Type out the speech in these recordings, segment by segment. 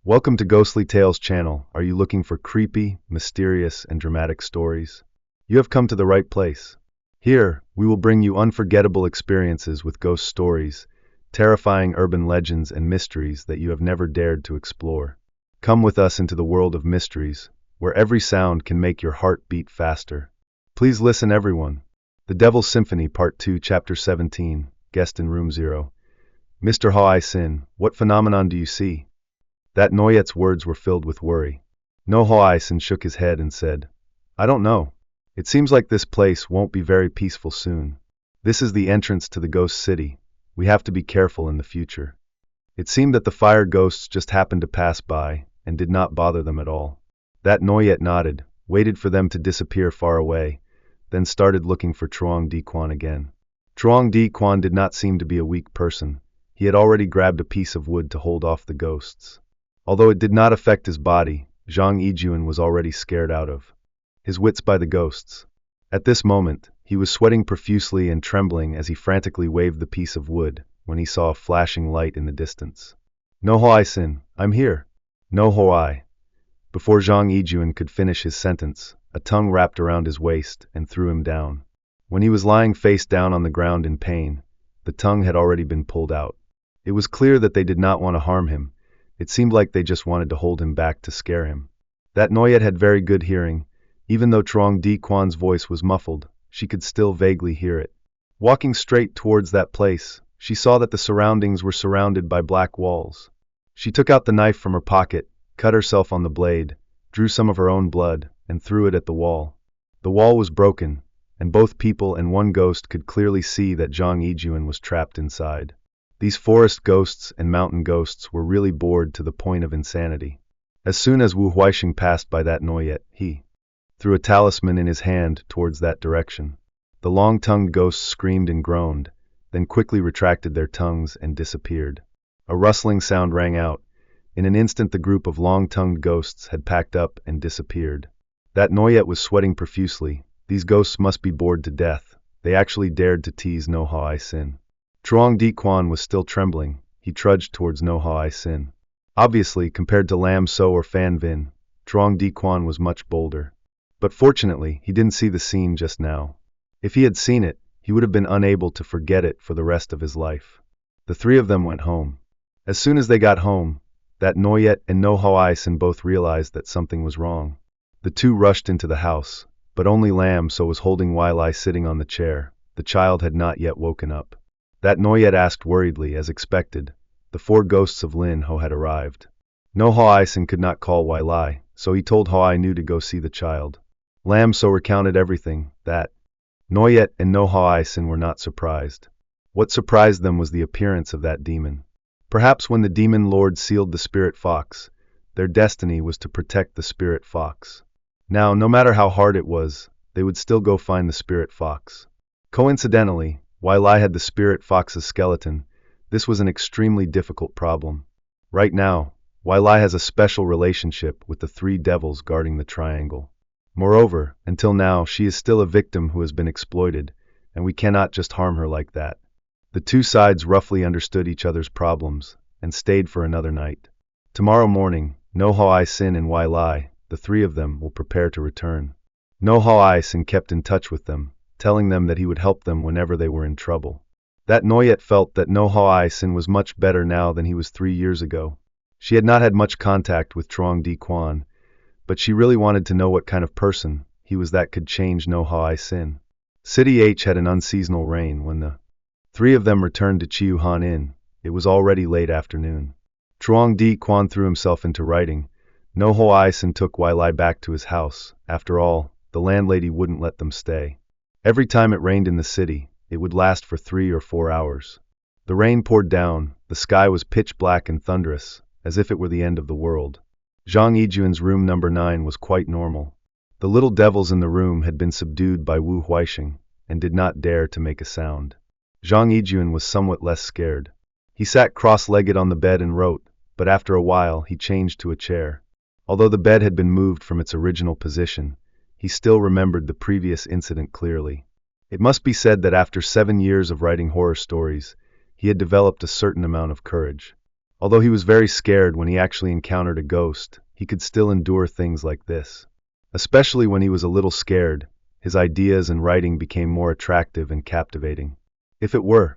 Welcome to Ghostly Tales channel. Are you looking for creepy, mysterious, and dramatic stories? You have come to the right place. Here, we will bring you unforgettable experiences with ghost stories, terrifying urban legends and mysteries that you have never dared to explore. Come with us into the world of mysteries, where every sound can make your heart beat faster. Please listen, everyone. The Devil's Symphony Part 2 Chapter 17, Guest in Room 0. Mr. Ho-I-Sin, what phenomenon do you see? That Noyette's words were filled with worry. No Ho-I-Sin shook his head and said, I don't know. It seems like this place won't be very peaceful soon. This is the entrance to the ghost city. We have to be careful in the future. It seemed that the fire ghosts just happened to pass by and did not bother them at all. That Noyette nodded, waited for them to disappear far away, then started looking for Truong Di Quan again. Truong Di Quan did not seem to be a weak person. He had already grabbed a piece of wood to hold off the ghosts. Although it did not affect his body, Zhang Yijuan was already scared out of his wits by the ghosts. At this moment, he was sweating profusely and trembling as he frantically waved the piece of wood when he saw a flashing light in the distance. No Ho-I-Sin, I'm here. No Ho-I. Before Zhang Yijuan could finish his sentence, a tongue wrapped around his waist and threw him down. When he was lying face down on the ground in pain, the tongue had already been pulled out. It was clear that they did not want to harm him. It seemed like they just wanted to hold him back to scare him. That Noyette had very good hearing. Even though Truong Di Quan's voice was muffled, she could still vaguely hear it. Walking straight towards that place, she saw that the surroundings were surrounded by black walls. She took out the knife from her pocket, cut herself on the blade, drew some of her own blood, and threw it at the wall. The wall was broken, and both people and one ghost could clearly see that Zhang Yijuan was trapped inside. These forest ghosts and mountain ghosts were really bored to the point of insanity. As soon as Wu Huaixing passed by that Noyette, he threw a talisman in his hand towards that direction. The long-tongued ghosts screamed and groaned, then quickly retracted their tongues and disappeared. A rustling sound rang out. In an instant the group of long-tongued ghosts had packed up and disappeared. That Noyette was sweating profusely. These ghosts must be bored to death. They actually dared to tease No Ho-I-Sin. Truong Di Quan was still trembling. He trudged towards No Ho-I-Sin. Obviously, compared to Lam So or Fan Vin, Truong Di Quan was much bolder. But fortunately, he didn't see the scene just now. If he had seen it, he would have been unable to forget it for the rest of his life. The three of them went home. As soon as they got home, that Noyette and No Ho-I-Sin both realized that something was wrong. The two rushed into the house, but only Lam So was holding Weilai sitting on the chair. The child had not yet woken up. That Noyette asked worriedly, as expected. The four ghosts of Lin Ho had arrived. No Ho-I-Sin could not call Weilai, so he told Ho-I-Nu to go see the child. Lam So recounted everything. That Noyette and No Ho-I-Sin were not surprised. What surprised them was the appearance of that demon. Perhaps when the demon lord sealed the spirit fox, their destiny was to protect the spirit fox. Now, no matter how hard it was, they would still go find the spirit fox. Coincidentally, Weilai had the spirit fox's skeleton. This was an extremely difficult problem. Right now, Weilai has a special relationship with the three devils guarding the triangle. Moreover, until now, she is still a victim who has been exploited, and we cannot just harm her like that. The two sides roughly understood each other's problems, and stayed for another night. Tomorrow morning, No Ho-I-Sin and Weilai, the three of them, will prepare to return. No Ho-I-Sin kept in touch with them, telling them that he would help them whenever they were in trouble. That Noyette felt that No Ho-I-Sin was much better now than he was 3 years ago. She had not had much contact with Truong Di Quan, but she really wanted to know what kind of person he was that could change No Ho-I-Sin. City H had an unseasonal rain when the three of them returned to Chiu Han Inn. It was already late afternoon. Truong Di Quan threw himself into writing. No Ho-I-Sin took Weilai back to his house. After all, the landlady wouldn't let them stay. Every time it rained in the city, it would last for 3 or 4 hours. The rain poured down, the sky was pitch black and thunderous, as if it were the end of the world. Zhang Yijuan's room number 9 was quite normal. The little devils in the room had been subdued by Wu Huaixing, and did not dare to make a sound. Zhang Yijuan was somewhat less scared. He sat cross-legged on the bed and wrote, but after a while he changed to a chair. Although the bed had been moved from its original position, he still remembered the previous incident clearly. It must be said that after 7 years of writing horror stories, he had developed a certain amount of courage. Although he was very scared when he actually encountered a ghost, he could still endure things like this. Especially when he was a little scared, his ideas and writing became more attractive and captivating. If it were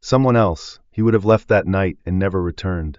someone else, he would have left that night and never returned.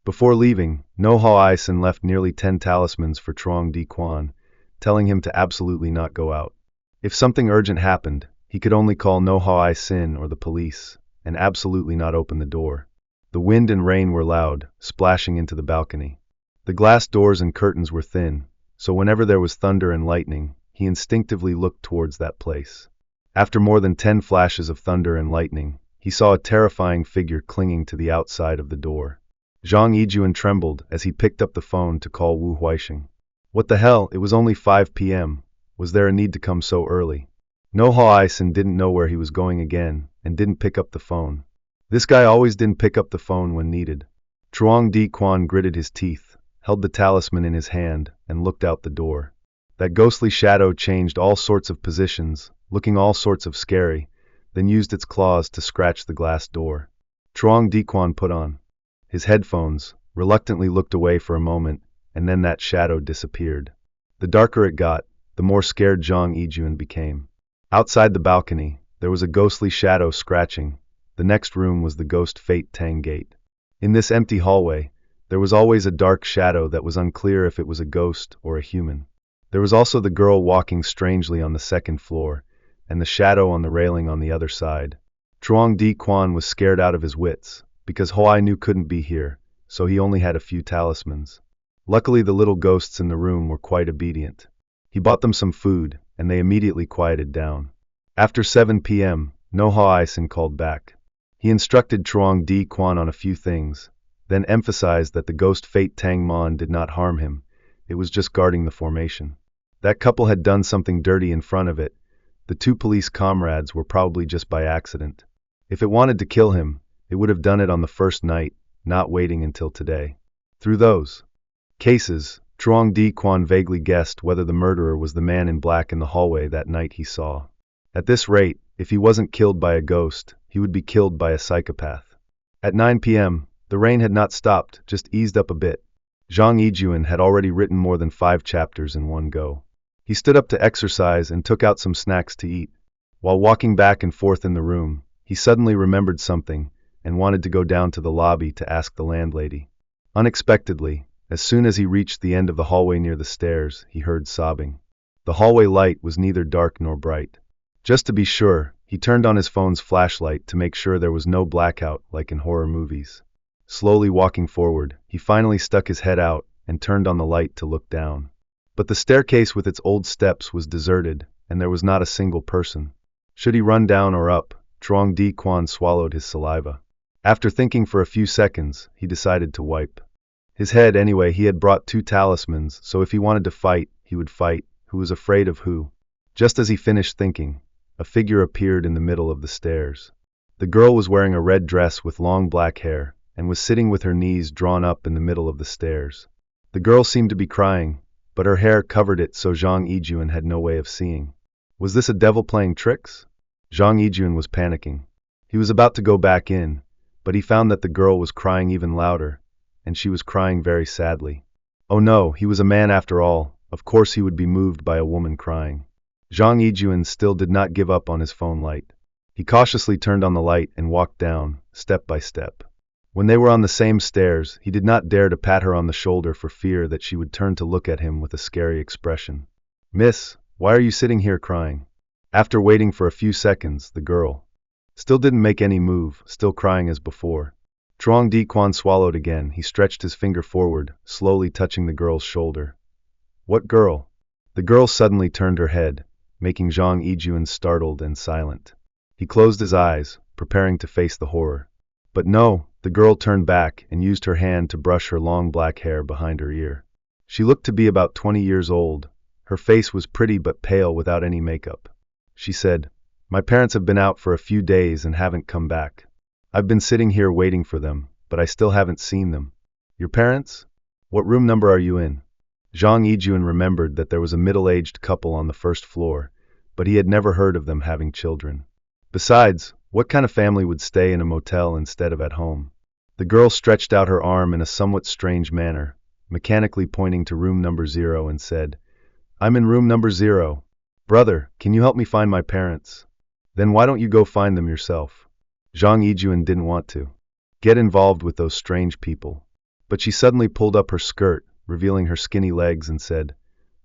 Before leaving, No Ha Isin left nearly 10 talismans for Truong Di Quan, telling him to absolutely not go out. If something urgent happened, he could only call No Ha Isin or the police, and absolutely not open the door. The wind and rain were loud, splashing into the balcony. The glass doors and curtains were thin, so whenever there was thunder and lightning, he instinctively looked towards that place. After more than 10 flashes of thunder and lightning, he saw a terrifying figure clinging to the outside of the door. Zhang Yijuan trembled as he picked up the phone to call Wu Huixing. What the hell, it was only 5 p.m. Was there a need to come so early? No Ha Isin didn't know where he was going again, and didn't pick up the phone. This guy always didn't pick up the phone when needed. Truong Di Quan gritted his teeth, held the talisman in his hand, and looked out the door. That ghostly shadow changed all sorts of positions, looking all sorts of scary, then used its claws to scratch the glass door. Truong Di Quan put on his headphones, reluctantly looked away for a moment, and then that shadow disappeared. The darker it got, the more scared Zhang Yijuan became. Outside the balcony, there was a ghostly shadow scratching. The next room was the ghost Fate Tang Gate. In this empty hallway, there was always a dark shadow that was unclear if it was a ghost or a human. There was also the girl walking strangely on the second floor, and the shadow on the railing on the other side. Truong Di Quan was scared out of his wits, because Hoai Nu couldn't be here, so he only had a few talismans. Luckily the little ghosts in the room were quite obedient. He bought them some food, and they immediately quieted down. After 7 p.m., No Ha Isin called back. He instructed Truong Di Quan on a few things, then emphasized that the ghost Fate Tang Mon did not harm him, it was just guarding the formation. That couple had done something dirty in front of it. The 2 police comrades were probably just by accident. If it wanted to kill him, it would have done it on the first night, not waiting until today. Through those cases, Truong Di Quan vaguely guessed whether the murderer was the man in black in the hallway that night he saw. At this rate, if he wasn't killed by a ghost, he would be killed by a psychopath. At 9 p.m., the rain had not stopped, just eased up a bit. Zhang Yijuan had already written more than 5 chapters in one go. He stood up to exercise and took out some snacks to eat. While walking back and forth in the room, he suddenly remembered something and wanted to go down to the lobby to ask the landlady. Unexpectedly, as soon as he reached the end of the hallway near the stairs, he heard sobbing. The hallway light was neither dark nor bright. Just to be sure, he turned on his phone's flashlight to make sure there was no blackout like in horror movies. Slowly walking forward, he finally stuck his head out and turned on the light to look down. But the staircase with its old steps was deserted, and there was not a single person. Should he run down or up? Truong Di Quan swallowed his saliva. After thinking for a few seconds, he decided to wipe his head anyway. He had brought 2 talismans, so if he wanted to fight, he would fight. Who was afraid of who? Just as he finished thinking, a figure appeared in the middle of the stairs. The girl was wearing a red dress with long black hair, and was sitting with her knees drawn up in the middle of the stairs. The girl seemed to be crying, but her hair covered it so Zhang Yijuan had no way of seeing. Was this a devil playing tricks? Zhang Yijuan was panicking. He was about to go back in, but he found that the girl was crying even louder, and she was crying very sadly. Oh no, he was a man after all. Of course he would be moved by a woman crying. Zhang Yijuan still did not give up on his phone light. He cautiously turned on the light and walked down, step by step. When they were on the same stairs, he did not dare to pat her on the shoulder for fear that she would turn to look at him with a scary expression. "Miss, why are you sitting here crying?" After waiting for a few seconds, the girl still didn't make any move, still crying as before. Truong Di Quan swallowed again. He stretched his finger forward, slowly touching the girl's shoulder. "What girl?" The girl suddenly turned her head, making Zhang Yijuan startled and silent. He closed his eyes, preparing to face the horror. But no, the girl turned back and used her hand to brush her long black hair behind her ear. She looked to be about 20 years old. Her face was pretty but pale without any makeup. She said, "My parents have been out for a few days and haven't come back. I've been sitting here waiting for them, but I still haven't seen them." "Your parents? What room number are you in?" Zhang Yijuan remembered that there was a middle-aged couple on the first floor, but he had never heard of them having children. Besides, what kind of family would stay in a motel instead of at home? The girl stretched out her arm in a somewhat strange manner, mechanically pointing to room number 0 and said, "I'm in room number 0. Brother, can you help me find my parents?" "Then why don't you go find them yourself?" Zhang Yijun didn't want to get involved with those strange people. But she suddenly pulled up her skirt, revealing her skinny legs, and said,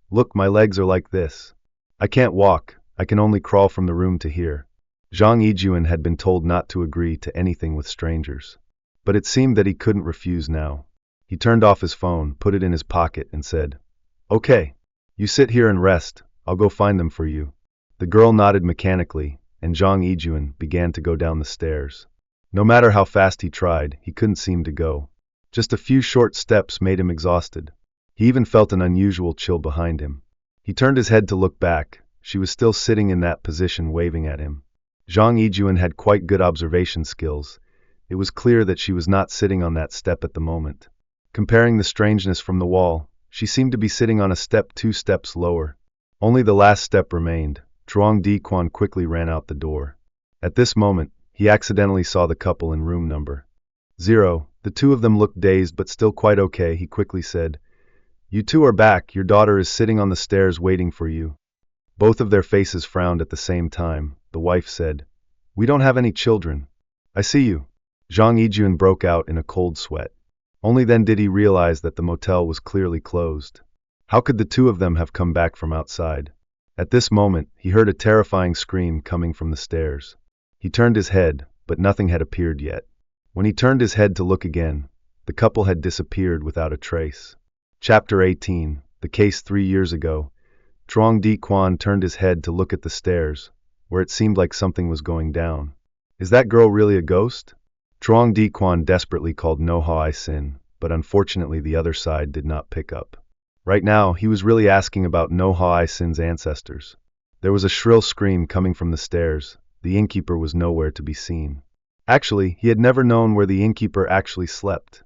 "Look, my legs are like this. I can't walk, I can only crawl from the room to here." Zhang Yijun had been told not to agree to anything with strangers. But it seemed that he couldn't refuse now. He turned off his phone, put it in his pocket, and said, "Okay, you sit here and rest, I'll go find them for you." The girl nodded mechanically, and Zhang Yijun began to go down the stairs. No matter how fast he tried, he couldn't seem to go. Just a few short steps made him exhausted. He even felt an unusual chill behind him. He turned his head to look back. She was still sitting in that position, waving at him. Zhang Yijun had quite good observation skills. It was clear that she was not sitting on that step at the moment. Comparing the strangeness from the wall, she seemed to be sitting on a step 2 steps lower. Only the last step remained. Truong Di Quan quickly ran out the door. At this moment, he accidentally saw the couple in room number 0. The two of them looked dazed but still quite okay. He quickly said, "You two are back, your daughter is sitting on the stairs waiting for you." Both of their faces frowned at the same time. The wife said, "We don't have any children." "I see you." Zhang Yijun broke out in a cold sweat. Only then did he realize that the motel was clearly closed. How could the two of them have come back from outside? At this moment, he heard a terrifying scream coming from the stairs. He turned his head, but nothing had appeared yet. When he turned his head to look again, the couple had disappeared without a trace. Chapter 18, The Case 3 Years Ago. Truong Di Quan turned his head to look at the stairs, where it seemed like something was going down. "Is that girl really a ghost?" Truong Di Quan desperately called No Hai Sin, but unfortunately the other side did not pick up. Right now, he was really asking about No Hai Sin's ancestors. There was a shrill scream coming from the stairs. The innkeeper was nowhere to be seen. Actually, he had never known where the innkeeper actually slept.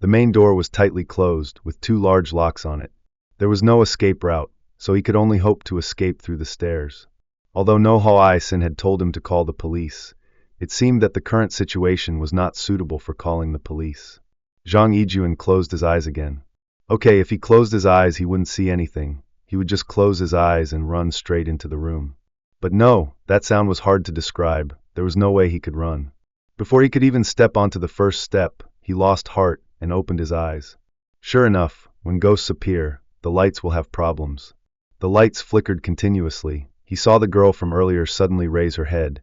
The main door was tightly closed, with 2 large locks on it. There was no escape route, so he could only hope to escape through the stairs. Although No Hai Sin had told him to call the police, it seemed that the current situation was not suitable for calling the police. Zhang Yijun closed his eyes again. Okay, if he closed his eyes he wouldn't see anything. He would just close his eyes and run straight into the room. But no, that sound was hard to describe. There was no way he could run. Before he could even step onto the first step, he lost heart and opened his eyes. Sure enough, when ghosts appear, the lights will have problems. The lights flickered continuously. He saw the girl from earlier suddenly raise her head,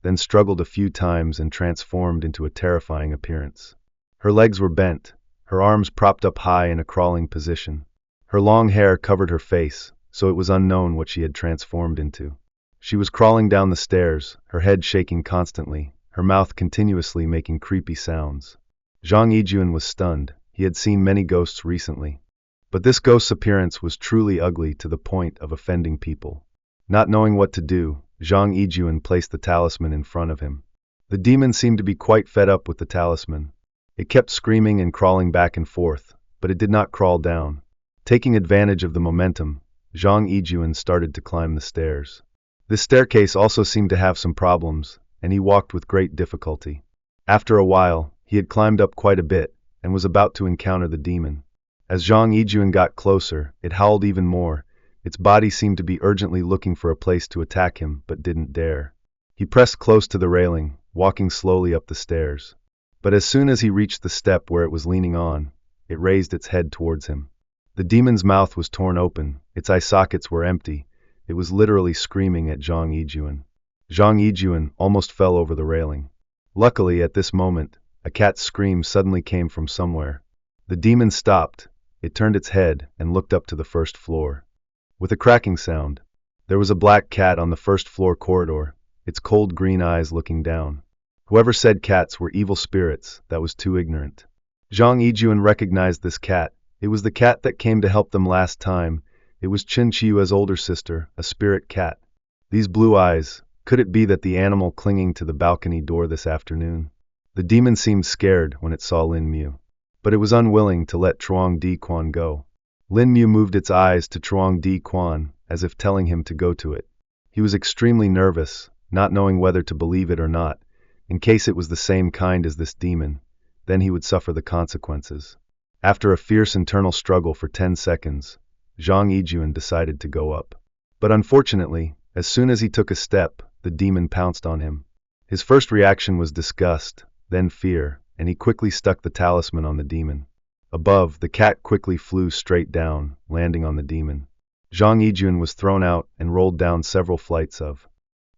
then struggled a few times and transformed into a terrifying appearance. Her legs were bent, her arms propped up high in a crawling position. Her long hair covered her face, so it was unknown what she had transformed into. She was crawling down the stairs, her head shaking constantly, her mouth continuously making creepy sounds. Zhang Yijun was stunned. He had seen many ghosts recently. But this ghost's appearance was truly ugly to the point of offending people. Not knowing what to do, Zhang Yijun placed the talisman in front of him. The demon seemed to be quite fed up with the talisman. It kept screaming and crawling back and forth, but it did not crawl down. Taking advantage of the momentum, Zhang Yijun started to climb the stairs. This staircase also seemed to have some problems, and he walked with great difficulty. After a while, he had climbed up quite a bit, and was about to encounter the demon. As Zhang Yijun got closer, it howled even more. Its body seemed to be urgently looking for a place to attack him, but didn't dare. He pressed close to the railing, walking slowly up the stairs. But as soon as he reached the step where it was leaning on, it raised its head towards him. The demon's mouth was torn open, its eye sockets were empty. It was literally screaming at Zhang Yijun. Zhang Yijun almost fell over the railing. Luckily, at this moment, a cat's scream suddenly came from somewhere. The demon stopped. It turned its head and looked up to the first floor. With a cracking sound, there was a black cat on the first floor corridor, its cold green eyes looking down. Whoever said cats were evil spirits, that was too ignorant. Zhang Yijun recognized this cat. It was the cat that came to help them last time. It was Chen Qiue's older sister, a spirit cat. These blue eyes, could it be that the animal clinging to the balcony door this afternoon? The demon seemed scared when it saw Lin Mu, but it was unwilling to let Truong Di Quan go. Lin Mu moved its eyes to Truong Di Quan, as if telling him to go to it. He was extremely nervous, not knowing whether to believe it or not, in case it was the same kind as this demon. then he would suffer the consequences. After a fierce internal struggle for 10 seconds, Zhang Yijuan decided to go up. But unfortunately, as soon as he took a step, the demon pounced on him. His first reaction was disgust, then fear, and he quickly stuck the talisman on the demon. Above, the cat quickly flew straight down, landing on the demon. Zhang Yijuan was thrown out and rolled down several flights of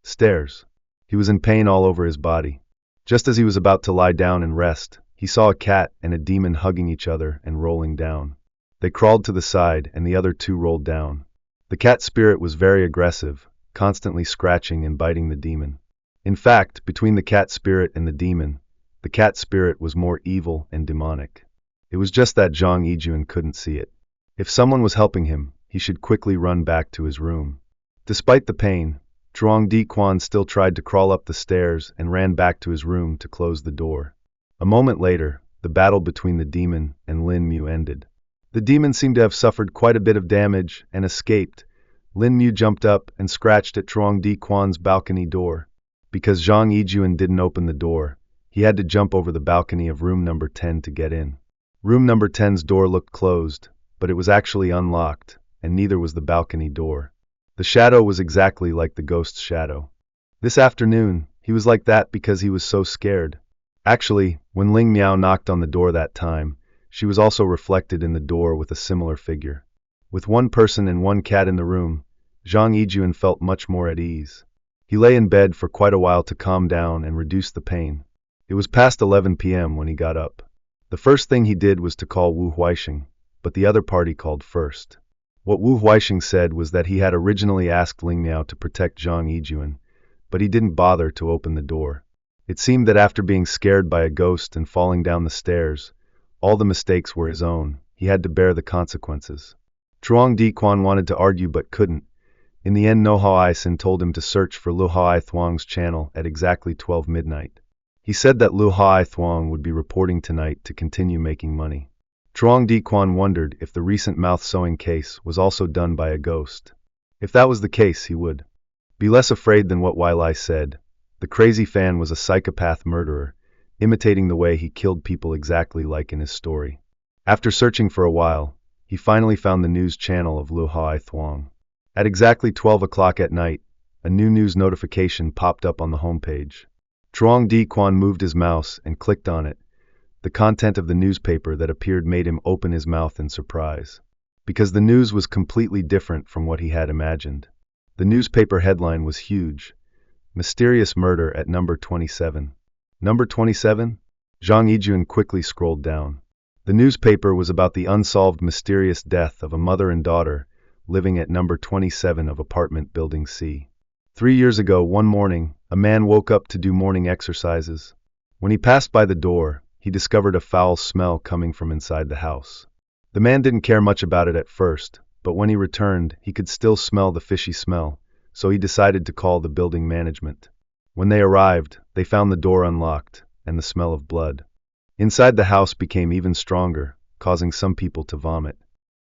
stairs. He was in pain all over his body. Just as he was about to lie down and rest, he saw a cat and a demon hugging each other and rolling down. They crawled to the side and the other two rolled down. The cat spirit was very aggressive, constantly scratching and biting the demon. In fact, between the cat spirit and the cat spirit was more evil and demonic. It was just that Zhang Yijuan couldn't see it. If someone was helping him, he should quickly run back to his room. Despite the pain, Zhuang Diquan still tried to crawl up the stairs and ran back to his room to close the door. A moment later, the battle between the demon and Lin Mu ended. The demon seemed to have suffered quite a bit of damage and escaped. Lin Mu jumped up and scratched at Zhuang Diquan's balcony door. Because Zhang Yijuan didn't open the door, he had to jump over the balcony of room number 10 to get in. Room number 10's door looked closed, but it was actually unlocked, and neither was the balcony door. The shadow was exactly like the ghost's shadow. This afternoon, he was like that because he was so scared. Actually, when Ling Miao knocked on the door that time, she was also reflected in the door with a similar figure. With one person and one cat in the room, Zhang Yijuan felt much more at ease. He lay in bed for quite a while to calm down and reduce the pain. It was past 11 p.m. when he got up. The first thing he did was to call Wu Huixing, but the other party called first. What Wu Huixing said was that he had originally asked Ling Miao to protect Zhang Yijuan, but he didn't bother to open the door. It seemed that after being scared by a ghost and falling down the stairs, all the mistakes were his own. He had to bear the consequences. Zhuang Diquan wanted to argue but couldn't. In the end, No Hao Aisin told him to search for Lu Hao Thuong's channel at exactly 12 midnight. He said that Lu Hao Thuong would be reporting tonight to continue making money. Zhuang Diquan wondered if the recent mouth-sewing case was also done by a ghost. If that was the case, he would be less afraid than what Wai Lai said. The crazy fan was a psychopath murderer, imitating the way he killed people exactly like in his story. After searching for a while, he finally found the news channel of Lu Hao Thuong. At exactly 12 o'clock at night, a new news notification popped up on the homepage. Zhuang Diquan moved his mouse and clicked on it. The content of the newspaper that appeared made him open his mouth in surprise, because the news was completely different from what he had imagined. The newspaper headline was huge. Mysterious murder at number 27. Number 27? Zhang Yijuan quickly scrolled down. The newspaper was about the unsolved mysterious death of a mother and daughter living at number 27 of apartment building C. 3 years ago, one morning, a man woke up to do morning exercises. When he passed by the door, he discovered a foul smell coming from inside the house. The man didn't care much about it at first, but when he returned, he could still smell the fishy smell, so he decided to call the building management. When they arrived, they found the door unlocked and the smell of blood. Inside the house became even stronger, causing some people to vomit.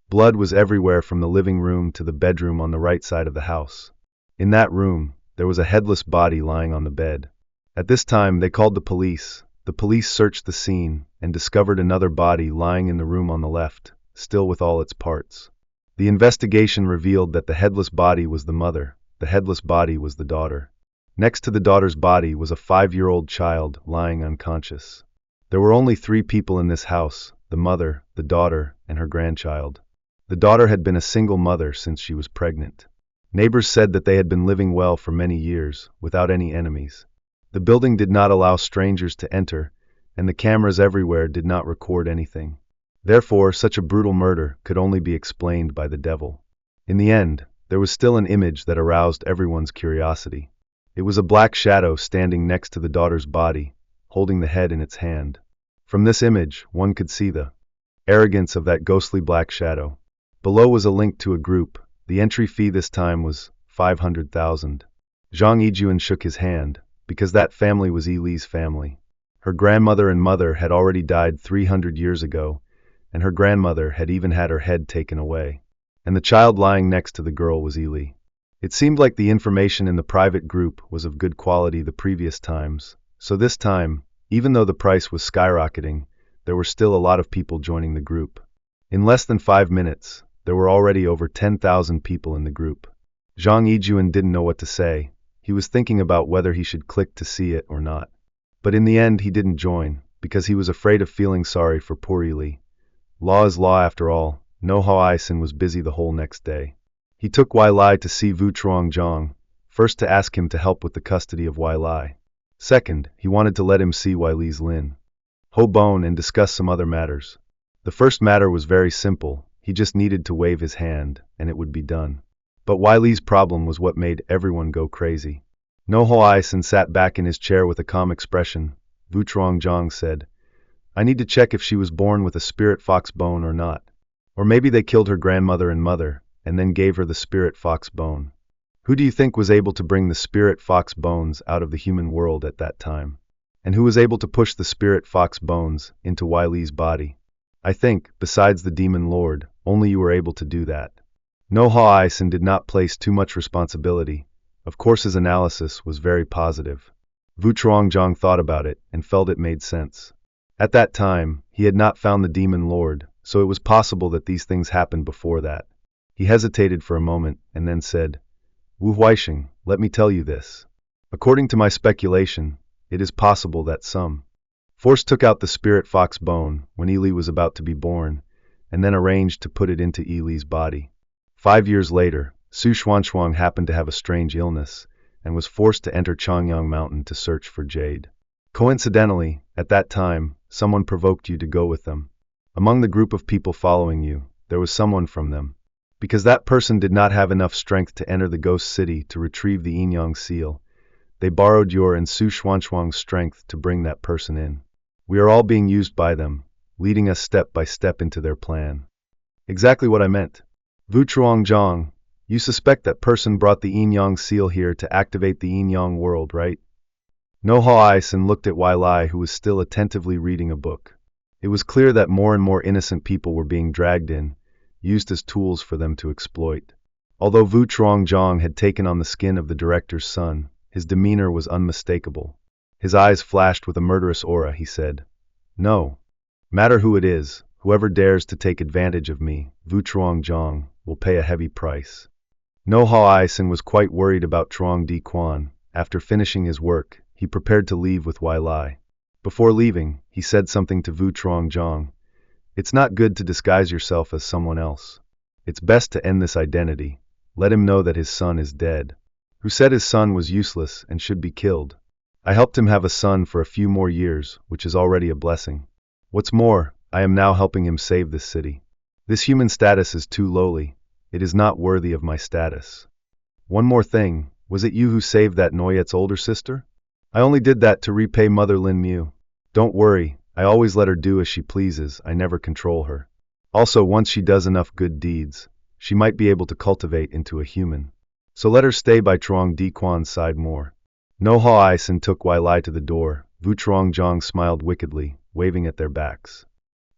Blood was everywhere from the living room to the bedroom on the right side of the house. In that room, there was a headless body lying on the bed. At this time, they called the police. The police searched the scene and discovered another body lying in the room on the left, still with all its parts. The investigation revealed that the headless body was the mother, the headless body was the daughter. Next to the daughter's body was a 5-year-old child lying unconscious. There were only 3 people in this house, the mother, the daughter, and her grandchild. The daughter had been a single mother since she was pregnant. Neighbors said that they had been living well for many years, without any enemies. The building did not allow strangers to enter, and the cameras everywhere did not record anything. Therefore, such a brutal murder could only be explained by the devil. In the end, there was still an image that aroused everyone's curiosity. It was a black shadow standing next to the daughter's body, holding the head in its hand. From this image, one could see the arrogance of that ghostly black shadow. Below was a link to a group. The entry fee this time was 500,000. Zhang Yijuan shook his hand, because that family was Li's family. Her grandmother and mother had already died 300 years ago, and her grandmother had even had her head taken away. And the child lying next to the girl was Li. It seemed like the information in the private group was of good quality the previous times, so this time, even though the price was skyrocketing, there were still a lot of people joining the group. In less than 5 minutes, there were already over 10,000 people in the group. Zhang Yijuan didn't know what to say. He was thinking about whether he should click to see it or not. But in the end, he didn't join, because he was afraid of feeling sorry for poor Yili. Law is law after all. No Hao Aisin was busy the whole next day. He took Wai Lai to see Vu Truongzhang, first to ask him to help with the custody of Wai Lai. Second, he wanted to let him see Wai Li's Lin Ho Bone and discuss some other matters. The first matter was very simple. He just needed to wave his hand, and it would be done. But Wai Li's problem was what made everyone go crazy. No Hao Aisin sat back in his chair with a calm expression. Vu Truongzhang said, "I need to check if she was born with a spirit fox bone or not. Or maybe they killed her grandmother and mother, and then gave her the spirit fox bone. Who do you think was able to bring the spirit fox bones out of the human world at that time? And who was able to push the spirit fox bones into Wai Li's body? I think, besides the demon lord, only you were able to do that." No Hao Aisin did not place too much responsibility. Of course his analysis was very positive. Vu Truongzhang thought about it and felt it made sense. At that time, he had not found the demon lord, so it was possible that these things happened before that. He hesitated for a moment and then said, "Wu Huaixing, let me tell you this. According to my speculation, it is possible that some force took out the spirit fox bone when Yili was about to be born, and then arranged to put it into Yili's body. 5 years later, Su Xuanxuang happened to have a strange illness, and was forced to enter Changyang Mountain to search for jade. Coincidentally, at that time, someone provoked you to go with them. Among the group of people following you, there was someone from them. Because that person did not have enough strength to enter the ghost city to retrieve the Yinyang seal, they borrowed your and Su Xuanxuang's strength to bring that person in. We are all being used by them, leading us step by step into their plan." Exactly what I meant. Vu Truongzhang, you suspect that person brought the Yinyang seal here to activate the Yinyang world, right? No Hao Aisin looked at Wai Lai, who was still attentively reading a book. It was clear that more and more innocent people were being dragged in, used as tools for them to exploit. Although Vu Truongzhang had taken on the skin of the director's son, his demeanor was unmistakable. His eyes flashed with a murderous aura. He said, "No matter who it is, whoever dares to take advantage of me, Vu Truongzhang, will pay a heavy price." No Hao Aisin was quite worried about Truong Di Quan. After finishing his work, he prepared to leave with Wai Lai. Before leaving, he said something to Vu Truongzhang. "It's not good to disguise yourself as someone else. It's best to end this identity. Let him know that his son is dead." Who said his son was useless and should be killed? I helped him have a son for a few more years, which is already a blessing. What's more, I am now helping him save this city. This human status is too lowly. It is not worthy of my status. One more thing, was it you who saved that Noyet's older sister? I only did that to repay Mother Lin Mu. Don't worry, I always let her do as she pleases, I never control her. Also, once she does enough good deeds, she might be able to cultivate into a human. So let her stay by Truong Di Quan's side more. No Hao Aisin took Wai Lai to the door. Vu Truongzhang smiled wickedly, waving at their backs.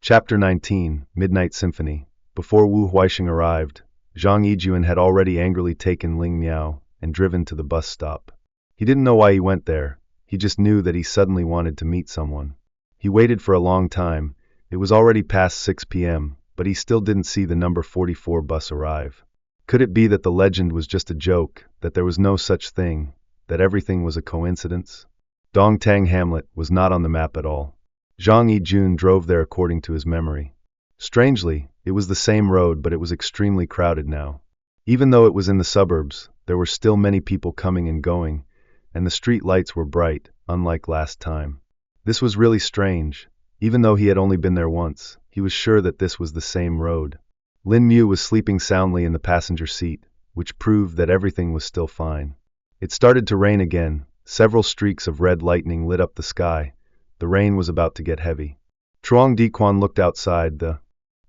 Chapter 19, Midnight Symphony. Before Wu Huaixing arrived, Zhang Yijuan had already angrily taken Ling Miao and driven to the bus stop. He didn't know why he went there. He just knew that he suddenly wanted to meet someone. He waited for a long time. It was already past 6 p.m., but he still didn't see the number 44 bus arrive. Could it be that the legend was just a joke, that there was no such thing, that everything was a coincidence? Dongtang Hamlet was not on the map at all. Zhang Yijun drove there according to his memory. Strangely, it was the same road, but it was extremely crowded now. Even though it was in the suburbs, there were still many people coming and going, and the street lights were bright, unlike last time. This was really strange. Even though he had only been there once, he was sure that this was the same road. Lin Mu was sleeping soundly in the passenger seat, which proved that everything was still fine. It started to rain again. Several streaks of red lightning lit up the sky. The rain was about to get heavy. Truong Di Quan looked outside. The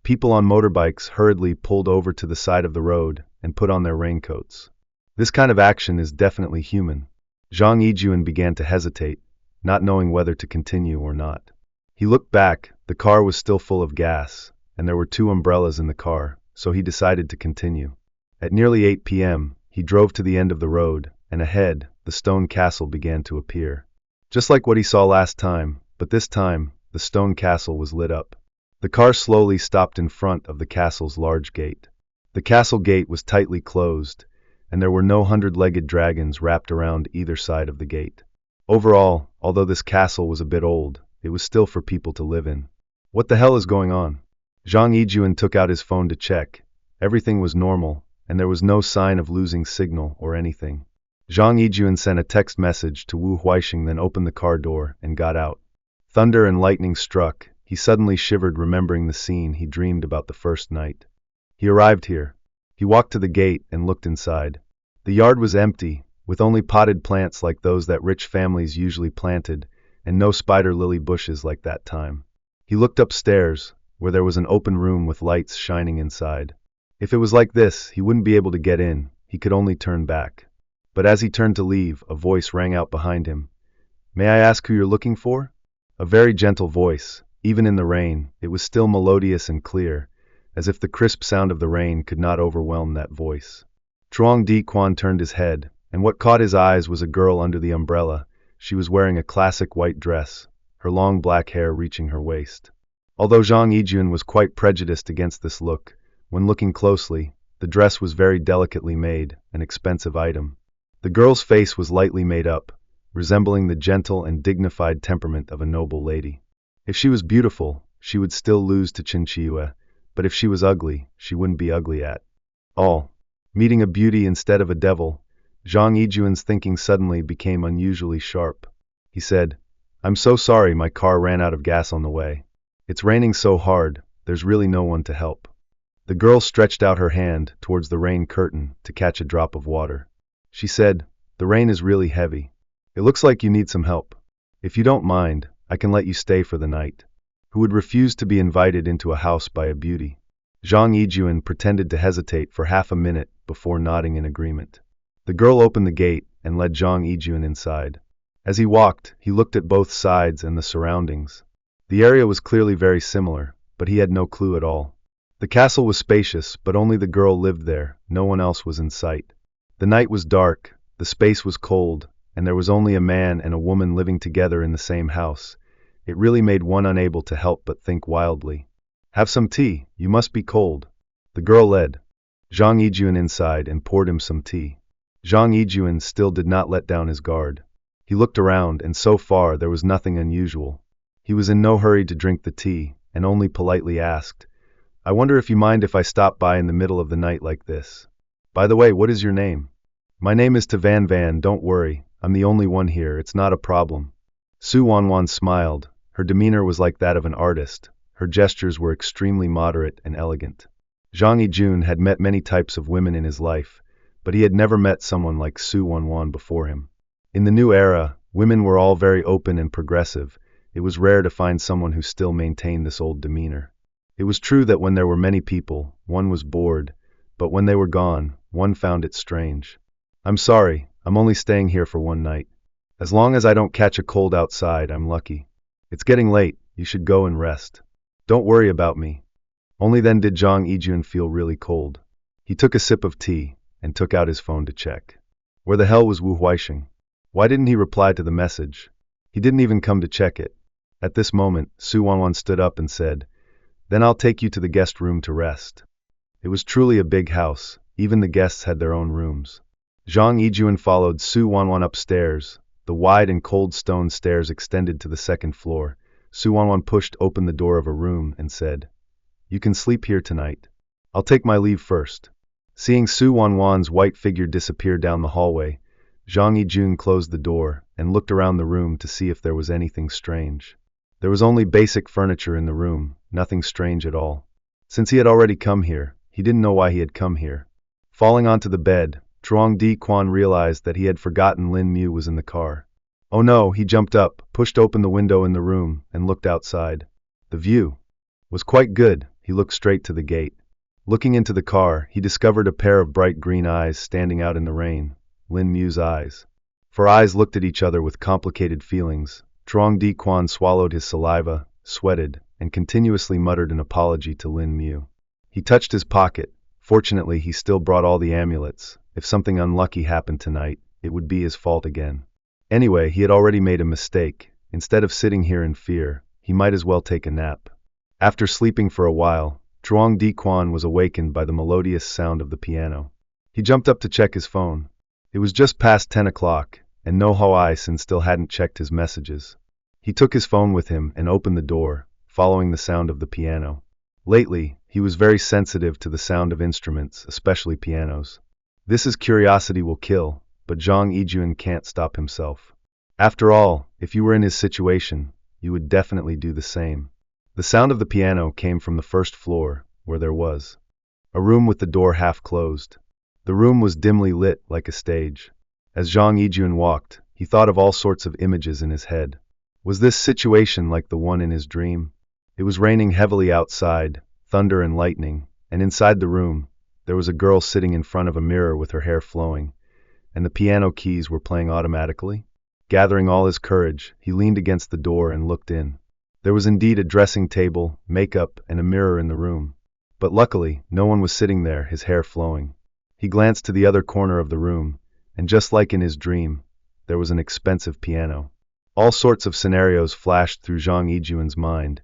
people on motorbikes hurriedly pulled over to the side of the road and put on their raincoats. This kind of action is definitely human. Zhang Yijuan began to hesitate, not knowing whether to continue or not. He looked back. The car was still full of gas, and there were 2 umbrellas in the car, so he decided to continue. At nearly 8 p.m., he drove to the end of the road, and ahead, the stone castle began to appear. Just like what he saw last time, but this time, the stone castle was lit up. The car slowly stopped in front of the castle's large gate. The castle gate was tightly closed, and there were no hundred-legged dragons wrapped around either side of the gate. Overall, although this castle was a bit old, it was still for people to live in. What the hell is going on? Zhang Yijuan took out his phone to check. Everything was normal, and there was no sign of losing signal or anything. Zhang Yijuan sent a text message to Wu Huixing, then opened the car door and got out. Thunder and lightning struck. He suddenly shivered, remembering the scene he dreamed about the first night. He arrived here. He walked to the gate and looked inside. The yard was empty, with only potted plants like those that rich families usually planted, and no spider lily bushes like that time. He looked upstairs, where there was an open room with lights shining inside. If it was like this, he wouldn't be able to get in, he could only turn back. But as he turned to leave, a voice rang out behind him. "May I ask who you're looking for?" A very gentle voice. Even in the rain, it was still melodious and clear, as if the crisp sound of the rain could not overwhelm that voice. Truong Di Quan turned his head, and what caught his eyes was a girl under the umbrella. She was wearing a classic white dress, her long black hair reaching her waist. Although Zhang Yijuan was quite prejudiced against this look, when looking closely, the dress was very delicately made, an expensive item. The girl's face was lightly made up, resembling the gentle and dignified temperament of a noble lady. If she was beautiful, she would still lose to Qin Chiyue, but if she was ugly, she wouldn't be ugly at all. Meeting a beauty instead of a devil, Zhang Yijuan's thinking suddenly became unusually sharp. He said, "I'm so sorry, my car ran out of gas on the way. It's raining so hard, there's really no one to help." The girl stretched out her hand towards the rain curtain to catch a drop of water. She said, "The rain is really heavy. It looks like you need some help. If you don't mind, I can let you stay for the night." Who would refuse to be invited into a house by a beauty? Zhang Yijuan pretended to hesitate for half a minute before nodding in agreement. The girl opened the gate and led Zhang Yijuan inside. As he walked, he looked at both sides and the surroundings. The area was clearly very similar, but he had no clue at all. The castle was spacious, but only the girl lived there, no one else was in sight. The night was dark, the space was cold, and there was only a man and a woman living together in the same house. It really made one unable to help but think wildly. "Have some tea, you must be cold." The girl led Zhang Yijuan inside and poured him some tea. Zhang Yijuan still did not let down his guard. He looked around, and so far there was nothing unusual. He was in no hurry to drink the tea, and only politely asked, "I wonder if you mind if I stop by in the middle of the night like this? By the way, what is your name?" "My name is Tavan Van, don't worry, I'm the only one here, it's not a problem." Su Wanwan smiled. Her demeanor was like that of an artist. Her gestures were extremely moderate and elegant. Zhang Yijuan had met many types of women in his life, but he had never met someone like Su Wanwan before him. In the new era, women were all very open and progressive. It was rare to find someone who still maintained this old demeanor. It was true that when there were many people, one was bored, but when they were gone, one found it strange. "I'm sorry, I'm only staying here for one night. As long as I don't catch a cold outside, I'm lucky. It's getting late, you should go and rest. Don't worry about me." Only then did Zhang Yijuan feel really cold. He took a sip of tea, and took out his phone to check. Where the hell was Wu Huixing? Why didn't he reply to the message? He didn't even come to check it. At this moment, Su Wanwan stood up and said, "Then I'll take you to the guest room to rest." It was truly a big house, even the guests had their own rooms. Zhang Yijuan followed Su Wanwan upstairs. The wide and cold stone stairs extended to the second floor. Su Wanwan pushed open the door of a room and said, "You can sleep here tonight. I'll take my leave first." Seeing Su Wanwan's white figure disappear down the hallway, Zhang Yijuan closed the door and looked around the room to see if there was anything strange. There was only basic furniture in the room, nothing strange at all. Since he had already come here, he didn't know why he had come here. Falling onto the bed, Truong Di Quan realized that he had forgotten Lin Mu was in the car. Oh no, he jumped up, pushed open the window in the room, and looked outside. The view was quite good. He looked straight to the gate. Looking into the car, he discovered a pair of bright green eyes standing out in the rain. Lin Mu's eyes. For eyes looked at each other with complicated feelings. Truong Di Quan swallowed his saliva, sweated, and continuously muttered an apology to Lin Mu. He touched his pocket. Fortunately, he still brought all the amulets. If something unlucky happened tonight, it would be his fault again. Anyway, he had already made a mistake. Instead of sitting here in fear, he might as well take a nap. After sleeping for a while, Truong Di Quan was awakened by the melodious sound of the piano. He jumped up to check his phone. It was just past 10 o'clock, and No Ho Sin still hadn't checked his messages. He took his phone with him and opened the door, following the sound of the piano. Lately, he was very sensitive to the sound of instruments, especially pianos. This is curiosity will kill, but Zhang Yijun can't stop himself. After all, if you were in his situation, you would definitely do the same. The sound of the piano came from the first floor, where there was a room with the door half closed. The room was dimly lit like a stage. As Zhang Yijun walked, he thought of all sorts of images in his head. Was this situation like the one in his dream? It was raining heavily outside, thunder and lightning, and inside the room, there was a girl sitting in front of a mirror with her hair flowing, and the piano keys were playing automatically. Gathering all his courage, he leaned against the door and looked in. There was indeed a dressing table, makeup, and a mirror in the room. But luckily, no one was sitting there, his hair flowing. He glanced to the other corner of the room, and just like in his dream, there was an expensive piano. All sorts of scenarios flashed through Zhang Yijun's mind,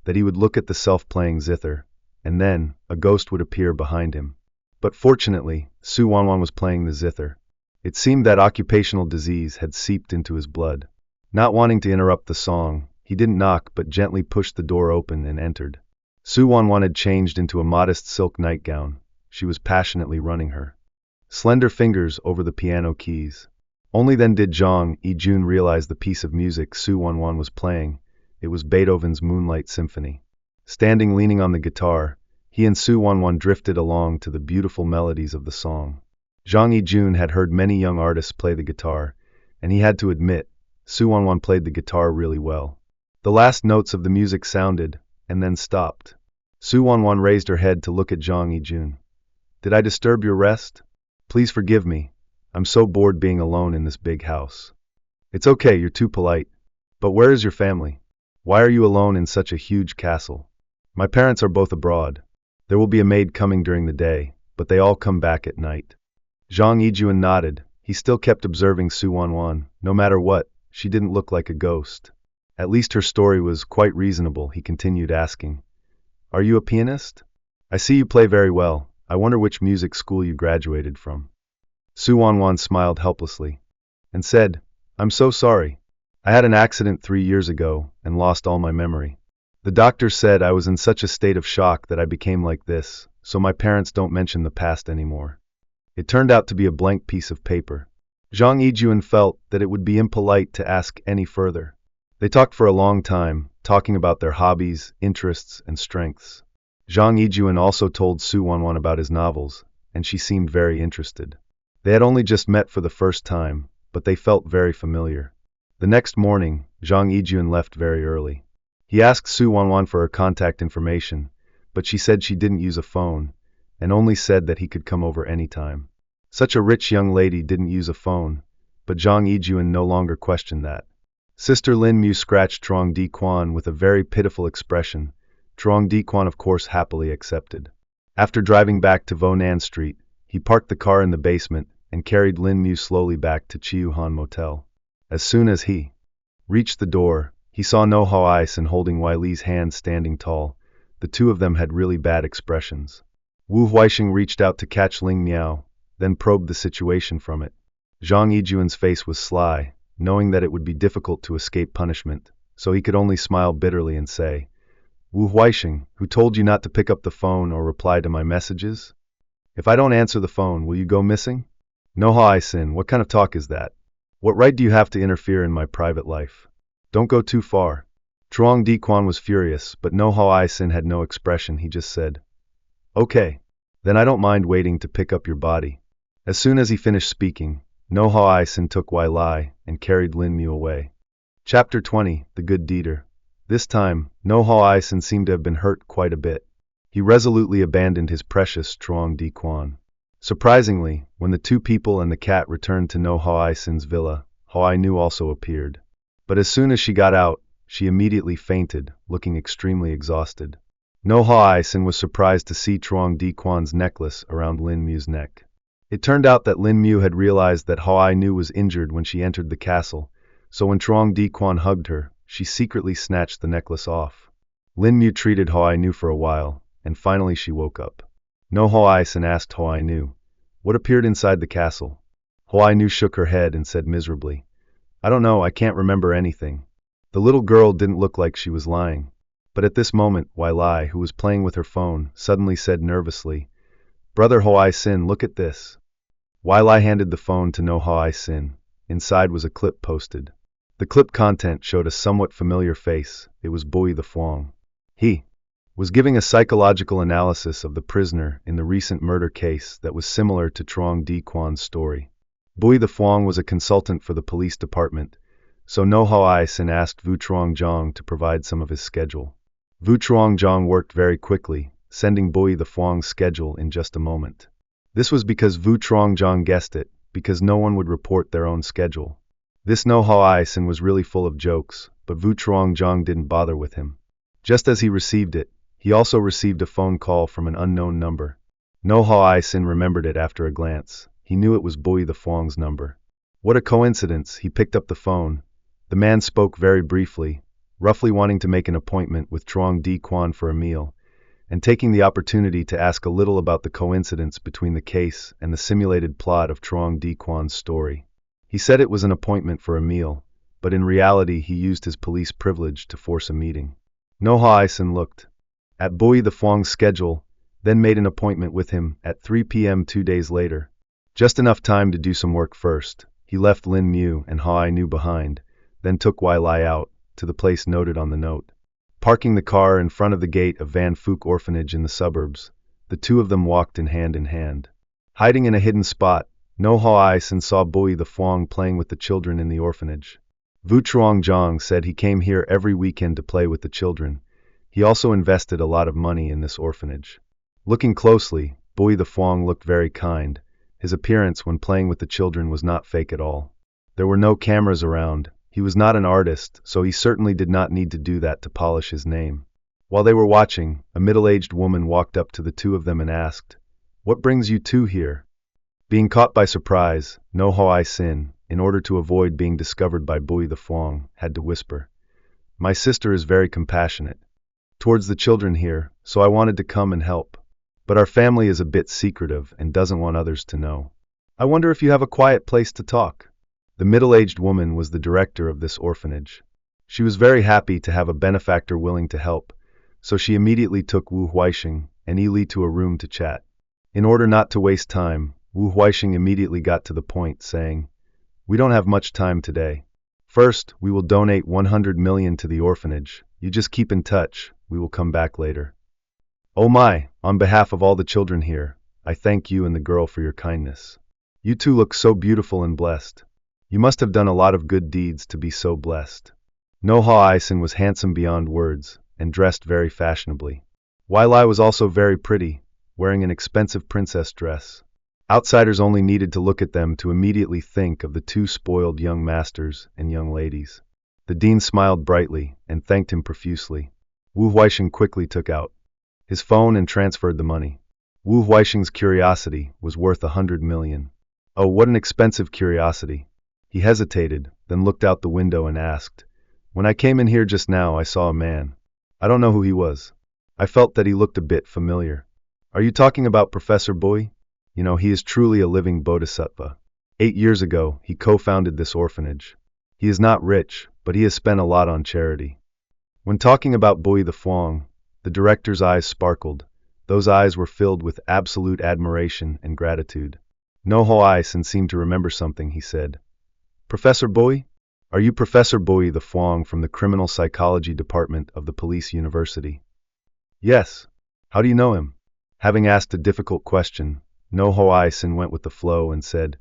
that he would look at the self-playing zither, and then a ghost would appear behind him. But fortunately, Su Wanwan was playing the zither. It seemed that occupational disease had seeped into his blood. Not wanting to interrupt the song, he didn't knock but gently pushed the door open and entered. Su Wanwan had changed into a modest silk nightgown. She was passionately running her slender fingers over the piano keys. Only then did Zhang Yijun realize the piece of music Su Wanwan was playing. It was Beethoven's Moonlight Symphony. Standing leaning on the guitar, he and Su Wanwan drifted along to the beautiful melodies of the song. Zhang Yijun had heard many young artists play the guitar, and he had to admit, Su Wanwan played the guitar really well. The last notes of the music sounded, and then stopped. Su Wanwan raised her head to look at Zhang Yijun. "Did I disturb your rest? Please forgive me. I'm so bored being alone in this big house." "It's okay, you're too polite. But where is your family? Why are you alone in such a huge castle?" "My parents are both abroad. There will be a maid coming during the day, but they all come back at night." Zhang Yijun nodded. He still kept observing Su Wanwan. No matter what, she didn't look like a ghost. At least her story was quite reasonable. He continued asking, "Are you a pianist? I see you play very well. I wonder which music school you graduated from." Su Wanwan smiled helplessly and said, "I'm so sorry. I had an accident 3 years ago and lost all my memory. The doctor said I was in such a state of shock that I became like this, so my parents don't mention the past anymore." It turned out to be a blank piece of paper. Zhang Yijun felt that it would be impolite to ask any further. They talked for a long time, talking about their hobbies, interests, and strengths. Zhang Yijun also told Su Wanwan about his novels, and she seemed very interested. They had only just met for the first time, but they felt very familiar. The next morning, Zhang Yijun left very early. He asked Su Wanwan for her contact information, but she said she didn't use a phone, and only said that he could come over anytime. Such a rich young lady didn't use a phone, but Zhang Yijun no longer questioned that. Sister Lin Mu scratched Truong Di Quan with a very pitiful expression. Truong Di Quan of course happily accepted. After driving back to Vonan Street, he parked the car in the basement and carried Lin Mu slowly back to Chiu Han Motel. As soon as he reached the door, he saw No Ho Sin holding Wei Li's hand standing tall. The two of them had really bad expressions. Wu Huixing reached out to catch Ling Miao, then probed the situation from it. Zhang Yijun's face was sly, knowing that it would be difficult to escape punishment, so he could only smile bitterly and say, "Wu Huixing, who told you not to pick up the phone or reply to my messages? If I don't answer the phone, will you go missing? No Ho Sin, what kind of talk is that? What right do you have to interfere in my private life? Don't go too far." Truong Di Quan was furious, but No Ho Sin had no expression. He just said, "Okay, then I don't mind waiting to pick up your body." As soon as he finished speaking, No Ho Sin took Wei Li and carried Lin Mu away. Chapter 20, The Good Deeder. This time, No Ho Sin seemed to have been hurt quite a bit. He resolutely abandoned his precious Truong Di Quan. Surprisingly, when the two people and the cat returned to No Ho Sin's villa, Ho Nu also appeared. But as soon as she got out, she immediately fainted, looking extremely exhausted. No Ho Sin was surprised to see Truong Di Quan's necklace around Lin Mu's neck. It turned out that Lin Mu had realized that Ho Nu was injured when she entered the castle, so when Truong Di Quan hugged her, she secretly snatched the necklace off. Lin Mu treated Ho Ai Nu for a while, and finally she woke up. No Ho Ai Sin asked Ho Ai Nu, "What appeared inside the castle?" Ho Ai Nu shook her head and said miserably, "I don't know, I can't remember anything." The little girl didn't look like she was lying. But at this moment, Wai Lai, who was playing with her phone, suddenly said nervously, "Brother Ho Ai Sin, look at this." Wai Lai handed the phone to No Ho Ai Sin. Inside was a clip posted. The clip content showed a somewhat familiar face. It was Bui the Phuong. He was giving a psychological analysis of the prisoner in the recent murder case that was similar to Truong Di Quan's story. Bui the Phuong was a consultant for the police department, so No Ho Ai Sin asked Vu Truong Jong to provide some of his schedule. Vu Truong Jong worked very quickly, sending Bui the Phuong's schedule in just a moment. This was because Vu Truong Jong guessed it, because no one would report their own schedule. This No Ho Ai Sin was really full of jokes, but Vu Truong Jong didn't bother with him. Just as he received it, he also received a phone call from an unknown number. No Ho Ai Sin remembered it after a glance. He knew it was Bui the Phuong's number. What a coincidence, he picked up the phone. The man spoke very briefly, roughly wanting to make an appointment with Truong Di Quan for a meal, and taking the opportunity to ask a little about the coincidence between the case and the simulated plot of Truong Di Quan's story. He said it was an appointment for a meal, but in reality he used his police privilege to force a meeting. No Ho Ai Sin looked at Bui the Phuong's schedule, then made an appointment with him at 3 p.m. 2 days later. Just enough time to do some work first. He left Lin Mu and Ho Ai Nu behind, then took Wai Lai out, to the place noted on the note. Parking the car in front of the gate of Van Phuc Orphanage in the suburbs, the two of them walked in hand. Hiding in a hidden spot, No Ho Ai Sin saw Bui the Phuong playing with the children in the orphanage. Vu Truong Jong said he came here every weekend to play with the children. He also invested a lot of money in this orphanage. Looking closely, Bui the Phuong looked very kind. His appearance when playing with the children was not fake at all. There were no cameras around. He was not an artist, so he certainly did not need to do that to polish his name. While they were watching, a middle-aged woman walked up to the two of them and asked, "What brings you two here?" Being caught by surprise, No Ho Ai Sin, in order to avoid being discovered by Bui the Phuong, had to whisper, "My sister is very compassionate towards the children here, so I wanted to come and help. But our family is a bit secretive and doesn't want others to know. I wonder if you have a quiet place to talk." The middle-aged woman was the director of this orphanage. She was very happy to have a benefactor willing to help, so she immediately took Wu Huaixing and Yi Li to a room to chat. In order not to waste time, Wu Huaixing immediately got to the point, saying, "We don't have much time today. First, we will donate 100 million to the orphanage. You just keep in touch, we will come back later." "Oh my, on behalf of all the children here, I thank you and the girl for your kindness. You two look so beautiful and blessed. You must have done a lot of good deeds to be so blessed." No Ho Ai Sin was handsome beyond words, and dressed very fashionably. Wai Lai was also very pretty, wearing an expensive princess dress. Outsiders only needed to look at them to immediately think of the two spoiled young masters and young ladies. The dean smiled brightly and thanked him profusely. Wu Huaixing quickly took out his phone and transferred the money. Wu Huaixing's curiosity was worth 100 million. Oh, what an expensive curiosity. He hesitated, then looked out the window and asked, "When I came in here just now I saw a man. I don't know who he was. I felt that he looked a bit familiar. Are you talking about Professor Bui? You know, he is truly a living bodhisattva. 8 years ago, he co-founded this orphanage. He is not rich, but he has spent a lot on charity." When talking about Bui the Phuong, the director's eyes sparkled. Those eyes were filled with absolute admiration and gratitude. No Ho Ai Sin seemed to remember something, he said, "Professor Bui? Are you Professor Bui the Phuong from the Criminal Psychology Department of the Police University?" "Yes. How do you know him?" Having asked a difficult question, No Ho Ai Sin went with the flow and said,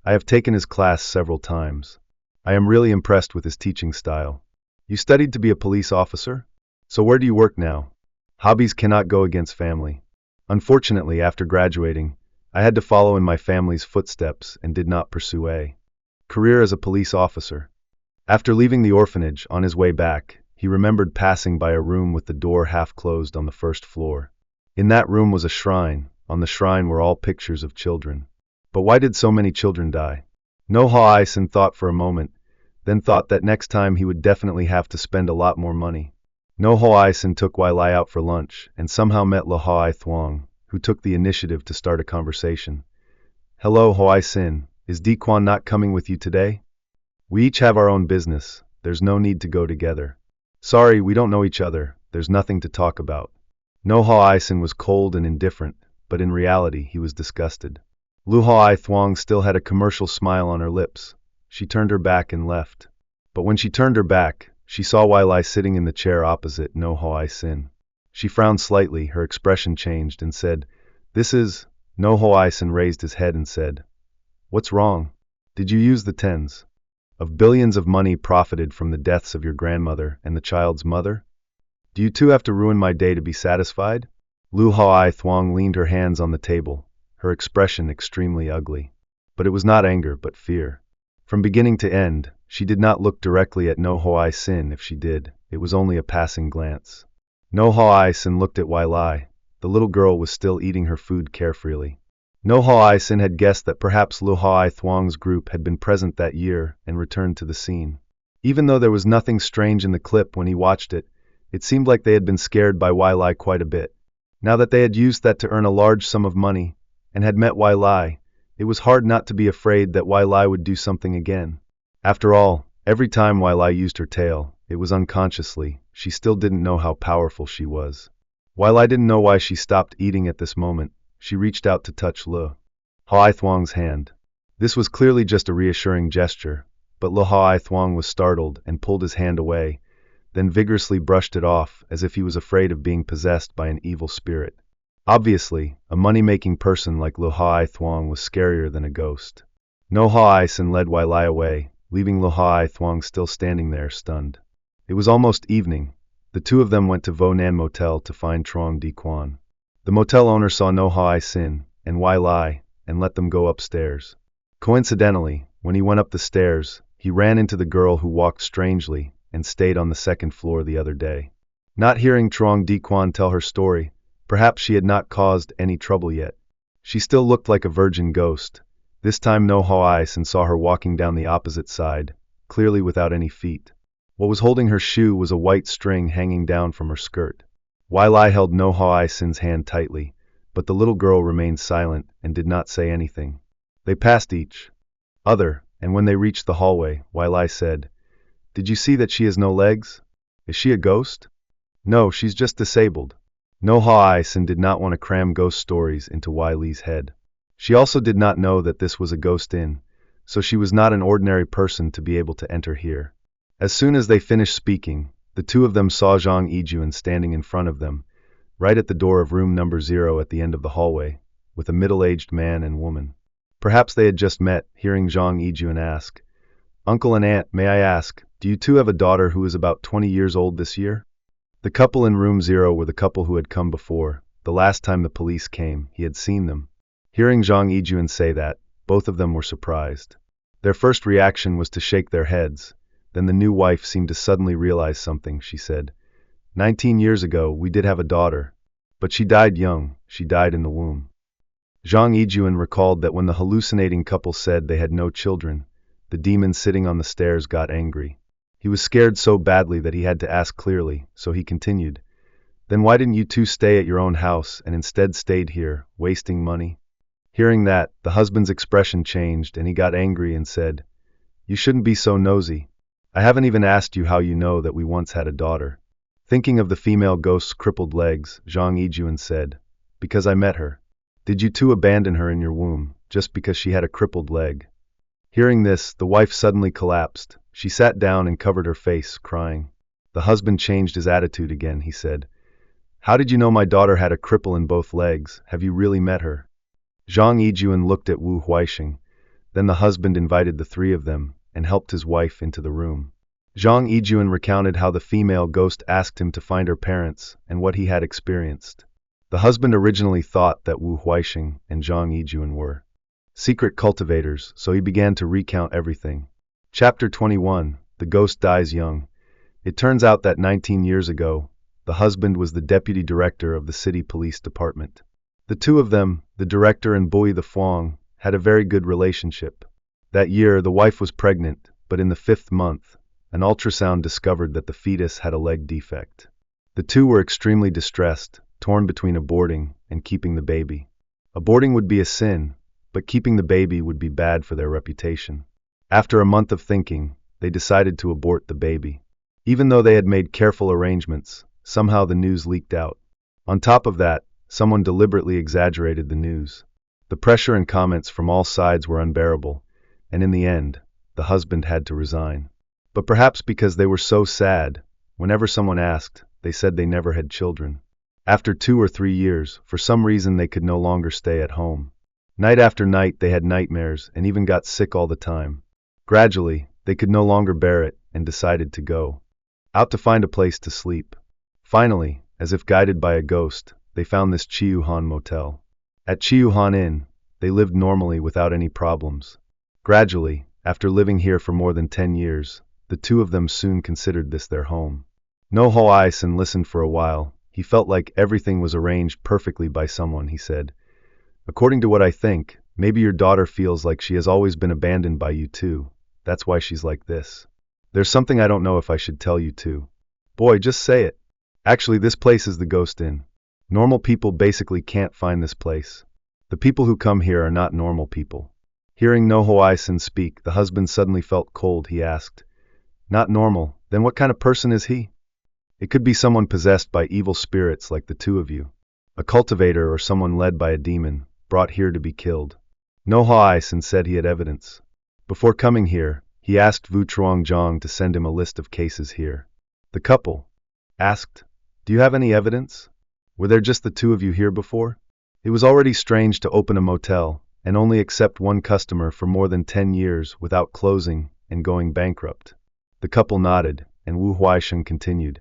"I have taken his class several times. I am really impressed with his teaching style." "You studied to be a police officer? So where do you work now?" "Hobbies cannot go against family. Unfortunately, after graduating, I had to follow in my family's footsteps and did not pursue a career as a police officer." After leaving the orphanage, on his way back, he remembered passing by a room with the door half closed on the first floor. In that room was a shrine. On the shrine were all pictures of children. But why did so many children die? No Ho Ai Sin thought for a moment, then thought that next time he would definitely have to spend a lot more money. No Hoai Sin took Wai Lai out for lunch and somehow met Lo Hoai Thuong, who took the initiative to start a conversation. Hello, Hoai Sin. Is Di Quan not coming with you today? We each have our own business. There's no need to go together. Sorry, we don't know each other. There's nothing to talk about. No Hoai Sin was cold and indifferent, but in reality he was disgusted. Lu Hoai Thuong still had a commercial smile on her lips. She turned her back and left. But when she turned her back, she saw Wai Lai sitting in the chair opposite No Hoai Sin. She frowned slightly, her expression changed, and said, "This is—" No Hoai Sin raised his head and said, "What's wrong? Did you use the tens of billions of money profited from the deaths of your grandmother and the child's mother? Do you too have to ruin my day to be satisfied?" Lu Hoai Thuong leaned her hands on the table, her expression extremely ugly. But it was not anger, but fear. From beginning to end, she did not look directly at No Hoai Sin. If she did, it was only a passing glance. No Hoai Sin looked at Wai Lai. The little girl was still eating her food carefreely. No Hoai Sin had guessed that perhaps Lu Hoai Thuong's group had been present that year and returned to the scene. Even though there was nothing strange in the clip when he watched it, it seemed like they had been scared by Wai Lai quite a bit. Now that they had used that to earn a large sum of money, and had met Wai Lai, it was hard not to be afraid that Wai Lai would do something again. After all, every time Wai Lai used her tail, it was unconsciously. She still didn't know how powerful she was. Wai Lai didn't know why she stopped eating at this moment. She reached out to touch Lu Hoai Thuong's hand. This was clearly just a reassuring gesture, but Lu Hoai Thuong was startled and pulled his hand away, then vigorously brushed it off as if he was afraid of being possessed by an evil spirit. Obviously, a money-making person like Lu Hoai Thuong was scarier than a ghost. No Hoai Sin led Wai Lai away, leaving Lu Hoai Thuong still standing there, stunned. It was almost evening. The two of them went to Vo Nan Motel to find Trong Di Quan. The motel owner saw No Hoai Sin and Wai Lai and let them go upstairs. Coincidentally, when he went up the stairs, he ran into the girl who walked strangely and stayed on the second floor the other day. Not hearing Trong Di Quan tell her story, perhaps she had not caused any trouble yet. She still looked like a virgin ghost. This time No Hoai Sin saw her walking down the opposite side, clearly without any feet. What was holding her shoe was a white string hanging down from her skirt. Wai Lai held No Hoai Sin's hand tightly, but the little girl remained silent and did not say anything. They passed each other, and when they reached the hallway, Wai Lai said, "Did you see that she has no legs? Is she a ghost?" "No, she's just disabled." No Hoai Sin did not want to cram ghost stories into Wai Li's head. She also did not know that this was a ghost inn, so she was not an ordinary person to be able to enter here. As soon as they finished speaking, the two of them saw Zhang Yijuan standing in front of them, right at the door of room number 0 at the end of the hallway, with a middle-aged man and woman. Perhaps they had just met, hearing Zhang Yijuan ask, "Uncle and Aunt, may I ask, do you two have a daughter who is about 20 years old this year?" The couple in room 0 were the couple who had come before. The last time the police came, he had seen them. Hearing Zhang Yijuan say that, both of them were surprised. Their first reaction was to shake their heads. Then the new wife seemed to suddenly realize something. She said, 19 years ago, we did have a daughter. But she died young. She died in the womb." Zhang Yijuan recalled that when the hallucinating couple said they had no children, the demon sitting on the stairs got angry. He was scared so badly that he had to ask clearly, so he continued, "Then why didn't you two stay at your own house and instead stayed here, wasting money?" Hearing that, the husband's expression changed and he got angry and said, "You shouldn't be so nosy. I haven't even asked you how you know that we once had a daughter." Thinking of the female ghost's crippled legs, Zhang Yijuan said, "Because I met her." "Did you two abandon her in your womb, just because she had a crippled leg?" Hearing this, the wife suddenly collapsed. She sat down and covered her face, crying. The husband changed his attitude again. He said, "How did you know my daughter had a cripple in both legs? Have you really met her?" Zhang Yijuan looked at Wu Huixing. Then the husband invited the three of them and helped his wife into the room. Zhang Yijuan recounted how the female ghost asked him to find her parents and what he had experienced. The husband originally thought that Wu Huixing and Zhang Yijuan were secret cultivators, so he began to recount everything. Chapter 21, The Ghost Dies Young. It turns out that 19 years ago, the husband was the deputy director of the city police department. The two of them, the director and Bui the Phuong, had a very good relationship. That year, the wife was pregnant, but in the 5th month, an ultrasound discovered that the fetus had a leg defect. The two were extremely distressed, torn between aborting and keeping the baby. Aborting would be a sin, but keeping the baby would be bad for their reputation. After a month of thinking, they decided to abort the baby. Even though they had made careful arrangements, somehow the news leaked out. On top of that, someone deliberately exaggerated the news. The pressure and comments from all sides were unbearable, and in the end, the husband had to resign. But perhaps because they were so sad, whenever someone asked, they said they never had children. After 2 or 3 years, for some reason they could no longer stay at home. Night after night they had nightmares and even got sick all the time. Gradually, they could no longer bear it and decided to go out to find a place to sleep. Finally, as if guided by a ghost, they found this Chiuhan motel. At Chiuhan Inn, they lived normally without any problems. Gradually, after living here for more than 10 years, the two of them soon considered this their home. No Hoisin listened for a while. He felt like everything was arranged perfectly by someone, he said. According to what I think, maybe your daughter feels like she has always been abandoned by you too. That's why she's like this. There's something I don't know if I should tell you too. Boy, just say it. Actually, this place is the Ghost Inn. Normal people basically can't find this place. The people who come here are not normal people. Hearing No Hoisin speak, the husband suddenly felt cold. He asked, "Not normal, then what kind of person is he?" "It could be someone possessed by evil spirits like the two of you. A cultivator or someone led by a demon, brought here to be killed." No Hoisin said he had evidence. Before coming here, he asked Vu Truongjiang to send him a list of cases here. The couple asked, "Do you have any evidence? Were there just the two of you here before?" It was already strange to open a motel and only accept one customer for more than 10 years without closing and going bankrupt. The couple nodded, and Wu Huaisheng continued.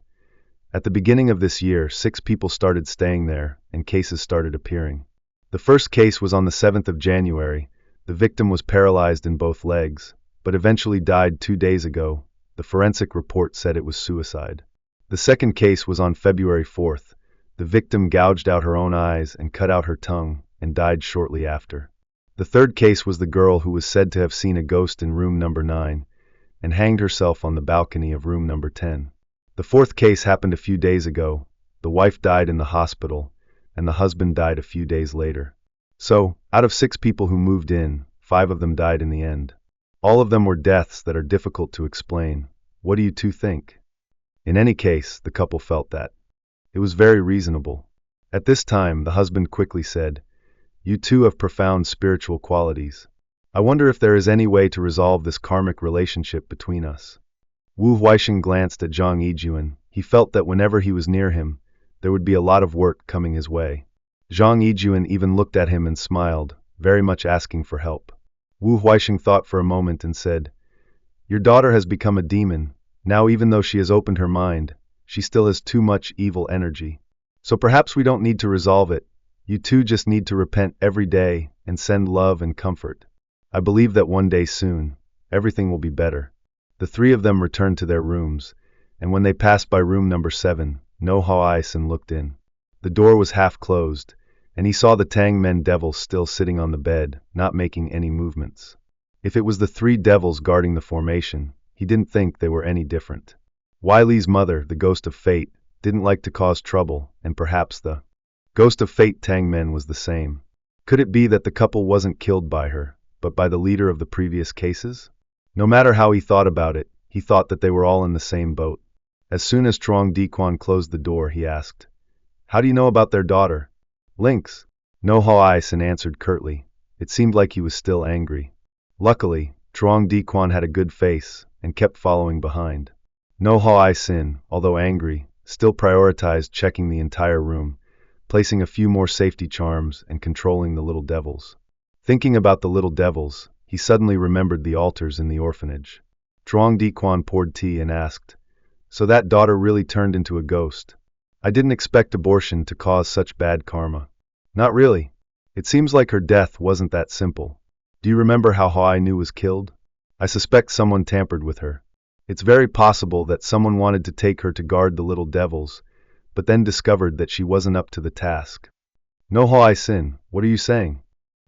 At the beginning of this year, 6 people started staying there, and cases started appearing. The first case was on the 7th of January. The victim was paralyzed in both legs, but eventually died 2 days ago. The forensic report said it was suicide. The second case was on February 4th. The victim gouged out her own eyes and cut out her tongue, and died shortly after. The third case was the girl who was said to have seen a ghost in room number 9, and hanged herself on the balcony of room number 10. The fourth case happened a few days ago. The wife died in the hospital, and the husband died a few days later. So, out of 6 people who moved in, 5 of them died in the end. All of them were deaths that are difficult to explain. What do you two think? In any case, the couple felt that it was very reasonable. At this time, the husband quickly said, "You two have profound spiritual qualities. I wonder if there is any way to resolve this karmic relationship between us." Wu Huaisheng glanced at Zhang Yijuan. He felt that whenever he was near him, there would be a lot of work coming his way. Zhang Yijuan even looked at him and smiled, very much asking for help. Wu Huaisheng thought for a moment and said, "Your daughter has become a demon. Now, even though she has opened her mind, she still has too much evil energy. So perhaps we don't need to resolve it. You two just need to repent every day and send love and comfort. I believe that one day soon, everything will be better." The 3 of them returned to their rooms, and when they passed by room number 7, No Hoisin looked in. The door was half closed, and he saw the Tang Men devils still sitting on the bed, not making any movements. If it was the 3 devils guarding the formation, he didn't think they were any different. Wei Li's mother, the Ghost of Fate, didn't like to cause trouble, and perhaps the Ghost of Fate Tang Men was the same. Could it be that the couple wasn't killed by her, but by the leader of the previous cases? No matter how he thought about it, he thought that they were all in the same boat. As soon as Truong Diquan closed the door, he asked, "How do you know about their daughter?" "Links." No Hoisin answered curtly. It seemed like he was still angry. Luckily, Truong Diquan had a good face and kept following behind. No Hoisin, although angry, still prioritized checking the entire room, placing a few more safety charms and controlling the little devils. Thinking about the little devils, he suddenly remembered the altars in the orphanage. Truong Diquan poured tea and asked, "So that daughter really turned into a ghost? I didn't expect abortion to cause such bad karma." "Not really. It seems like her death wasn't that simple. Do you remember how Hoi Nu was killed? I suspect someone tampered with her. It's very possible that someone wanted to take her to guard the little devils, but then discovered that she wasn't up to the task." "No Hoisin, what are you saying?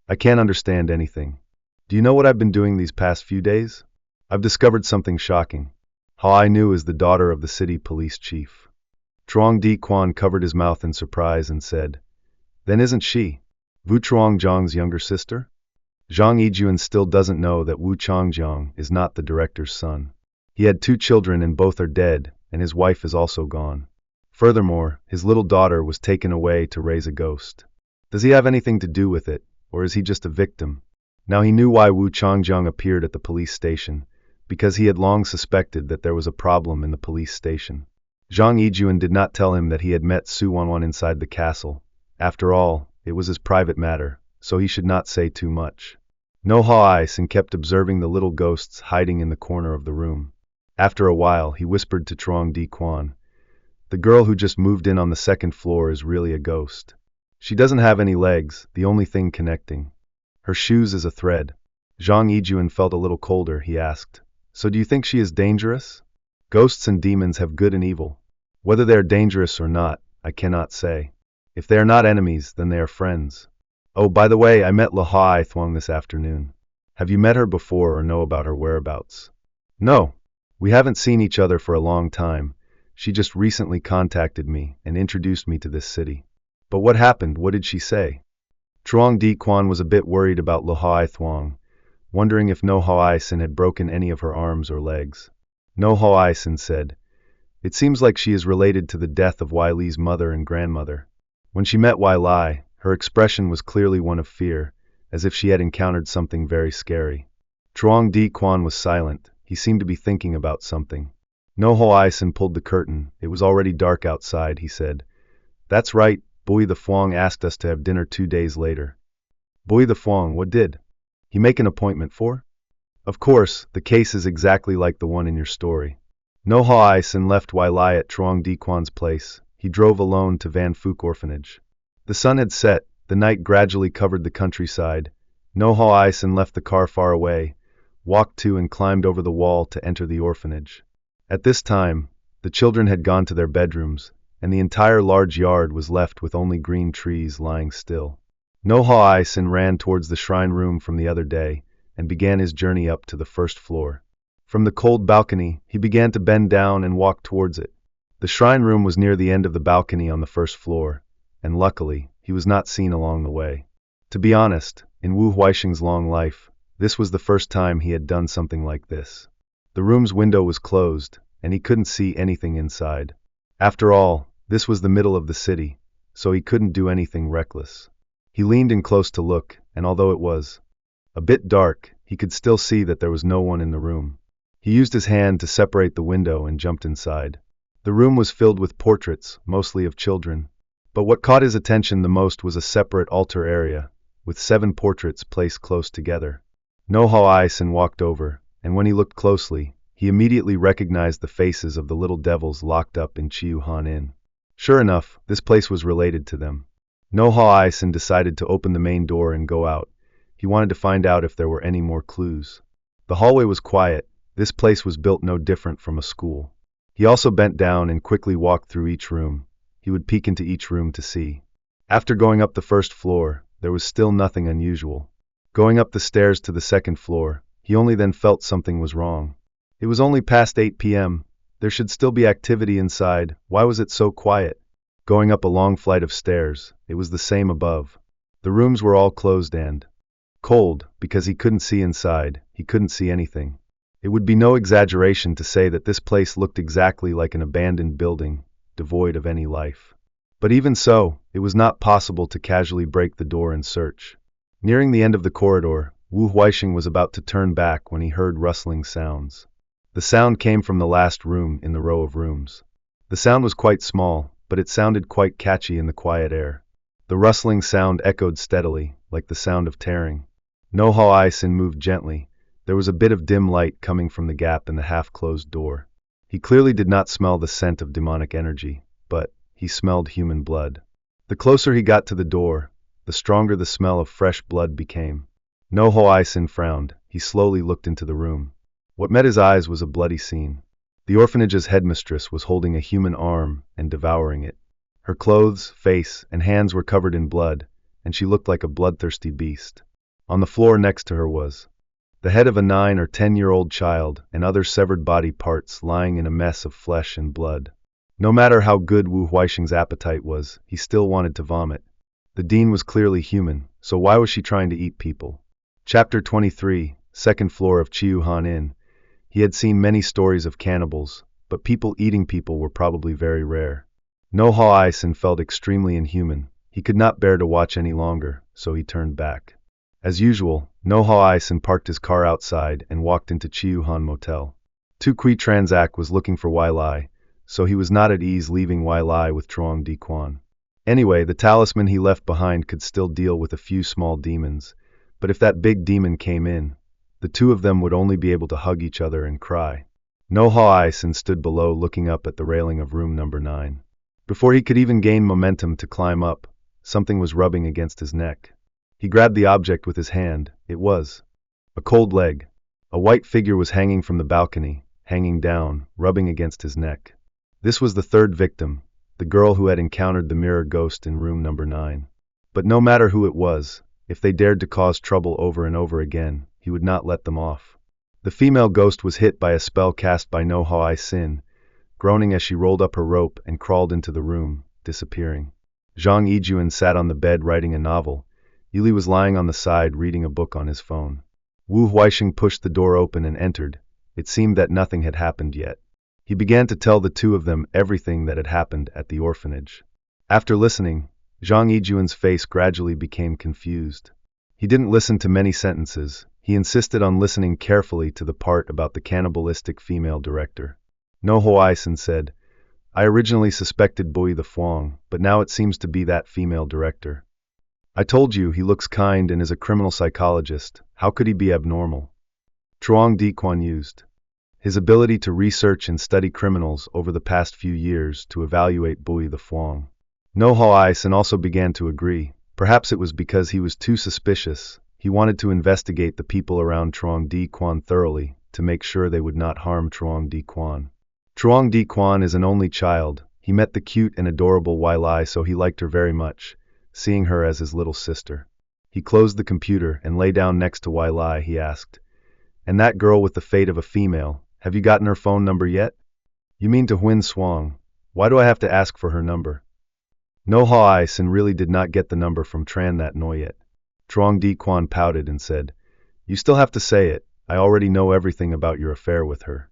I can't understand anything. Do you know what I've been doing these past few days? I've discovered something shocking. Ha Nu is the daughter of the city police chief. Truong Di Quan covered his mouth in surprise and said, Then isn't she Wu Truongjiang's younger sister? Zhang Yijuan still doesn't know that Wu Changjiang is not the director's son. He had 2 children and both are dead, and his wife is also gone. Furthermore, his little daughter was taken away to raise a ghost. Does he have anything to do with it, or is he just a victim? Now he knew why Wu Changjiang appeared at the police station, because he had long suspected that there was a problem in the police station. Zhang Yijuan did not tell him that he had met Su Wanwan inside the castle. After all, it was his private matter, so he should not say too much. No Ha-Sin kept observing the little ghosts hiding in the corner of the room. After a while, he whispered to Truong Di Quan, The girl who just moved in on the 2nd floor is really a ghost. She doesn't have any legs, the only thing connecting her shoes is a thread. Zhang Yijuan felt a little colder, he asked, So do you think she is dangerous? Ghosts and demons have good and evil. Whether they are dangerous or not, I cannot say. If they are not enemies, then they are friends. Oh, by the way, I met Lahai Thuong this afternoon. Have you met her before or know about her whereabouts? No. We haven't seen each other for a long time. She just recently contacted me and introduced me to this city. But what happened? What did she say? Truong Di Quan was a bit worried about Lahai Thuong, wondering if No Ho-Sin had broken any of her arms or legs. No Ho-Sin said, It seems like she is related to the death of Wai Li's mother and grandmother. When she met Wai Li, her expression was clearly one of fear, as if she had encountered something very scary. Truong Di Quan was silent. He seemed to be thinking about something. No Ho-Sin pulled the curtain. It was already dark outside, he said. That's right, Bui the Phuong asked us to have dinner 2 days later. Bui the Phuong, what did he make an appointment for? Of course, the case is exactly like the one in your story. No Ho-Sin left Wai Li at Truong Di Quan's place. He drove alone to Van Phuc Orphanage. The sun had set, the night gradually covered the countryside. No Ho-Sin left the car far away, walked to and climbed over the wall to enter the orphanage. At this time, the children had gone to their bedrooms, and the entire large yard was left with only green trees lying still. No Ho-Sin ran towards the shrine room from the other day, and began his journey up to the 1st floor. From the cold balcony, he began to bend down and walk towards it. The shrine room was near the end of the balcony on the 1st floor, and luckily, he was not seen along the way. To be honest, in Wu Huaixing's long life, this was the first time he had done something like this. The room's window was closed, and he couldn't see anything inside. After all, this was the middle of the city, so he couldn't do anything reckless. He leaned in close to look, and although it was a bit dark, he could still see that there was no one in the room. He used his hand to separate the window and jumped inside. The room was filled with portraits, mostly of children. But what caught his attention the most was a separate altar area, with 7 portraits placed close together. No Ho-Sin walked over, and when he looked closely, he immediately recognized the faces of the little devils locked up in Chiu Han Inn. Sure enough, this place was related to them. No Ho-Sin decided to open the main door and go out. He wanted to find out if there were any more clues. The hallway was quiet. This place was built no different from a school. He also bent down and quickly walked through each room. He would peek into each room to see. After going up the 1st floor, there was still nothing unusual. Going up the stairs to the 2nd floor, he only then felt something was wrong. It was only past 8 p.m. There should still be activity inside. Why was it so quiet? Going up a long flight of stairs, it was the same above. The rooms were all closed and cold, because he couldn't see inside. He couldn't see anything. It would be no exaggeration to say that this place looked exactly like an abandoned building, devoid of any life. But even so, it was not possible to casually break the door and search. Nearing the end of the corridor, Wu Huaixing was about to turn back when he heard rustling sounds. The sound came from the last room in the row of rooms. The sound was quite small, but it sounded quite catchy in the quiet air. The rustling sound echoed steadily, like the sound of tearing. No Ho-Sin moved gently. There was a bit of dim light coming from the gap in the half-closed door. He clearly did not smell the scent of demonic energy, but he smelled human blood. The closer he got to the door, the stronger the smell of fresh blood became. No Ho-Sin frowned. He slowly looked into the room. What met his eyes was a bloody scene. The orphanage's headmistress was holding a human arm and devouring it. Her clothes, face, and hands were covered in blood, and she looked like a bloodthirsty beast. On the floor next to her was The head of a 9 or 10-year-old child and other severed body parts lying in a mess of flesh and blood. No matter how good Wu Huixing's appetite was, he still wanted to vomit. The dean was clearly human, so why was she trying to eat people? Chapter 23, second floor of Chiuhan Inn. He had seen many stories of cannibals, but people eating people were probably very rare. No Huixing felt extremely inhuman. He could not bear to watch any longer, so he turned back. As usual, No Huixing parked his car outside and walked into Chiuhan Motel. Tu Kui Transac was looking for Wai Lai, so he was not at ease leaving Wai Lai with Truong Di Quan. Anyway, the talisman he left behind could still deal with a few small demons, but if that big demon came in, the two of them would only be able to hug each other and cry. No Huixing stood below looking up at the railing of room number 9. Before he could even gain momentum to climb up, something was rubbing against his neck. He grabbed the object with his hand. It was a cold leg. A white figure was hanging from the balcony, hanging down, rubbing against his neck. This was the third victim, the girl who had encountered the mirror ghost in room number 9. But no matter who it was, if they dared to cause trouble over and over again, he would not let them off. The female ghost was hit by a spell cast by No Huixing, groaning as she rolled up her rope and crawled into the room, disappearing. Zhang Yijuan sat on the bed writing a novel. Yuli was lying on the side reading a book on his phone. Wu Huixing pushed the door open and entered. It seemed that nothing had happened yet. He began to tell the two of them everything that had happened at the orphanage. After listening, Zhang Yijuan's face gradually became confused. He didn't listen to many sentences. He insisted on listening carefully to the part about the cannibalistic female director. No Huixing said, "I originally suspected Bui the Fuang, but now it seems to be that female director. I told you he looks kind and is a criminal psychologist. How could he be abnormal?" Truong Di Quan used his ability to research and study criminals over the past few years to evaluate Bui the Fuang. No Huixing also began to agree. Perhaps it was because he was too suspicious. He wanted to investigate the people around Truong Di Quan thoroughly to make sure they would not harm Truong Di Quan. Truong Di Quan is an only child. He met the cute and adorable Wai Lai, so he liked her very much, seeing her as his little sister. He closed the computer and lay down next to Wai Lai. He asked, "And that girl with the fate of a female, have you gotten her phone number yet?" "You mean to Huin Suang? Why do I have to ask for her number?" No Huixing really did not get the number from Tran that no yet. Truong Di Quan pouted and said, "You still have to say it. I already know everything about your affair with her."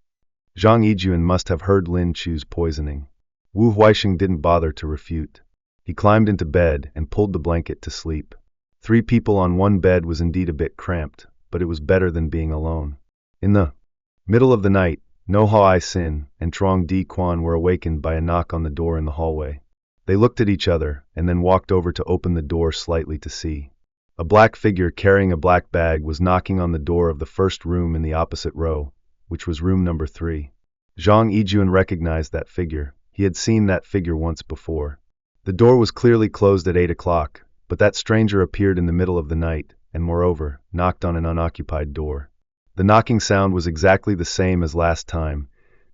Zhang Yijuan must have heard Lin Chu's poisoning. Wu Huixing didn't bother to refute. He climbed into bed and pulled the blanket to sleep. 3 people on one bed was indeed a bit cramped, but it was better than being alone. In the middle of the night, No Huixing and Truong Di Quan were awakened by a knock on the door in the hallway. They looked at each other and then walked over to open the door slightly to see. A black figure carrying a black bag was knocking on the door of the first room in the opposite row, which was room number 3. Zhang Yijuan recognized that figure. He had seen that figure once before. The door was clearly closed at 8 o'clock, but that stranger appeared in the middle of the night and, moreover, knocked on an unoccupied door. The knocking sound was exactly the same as last time.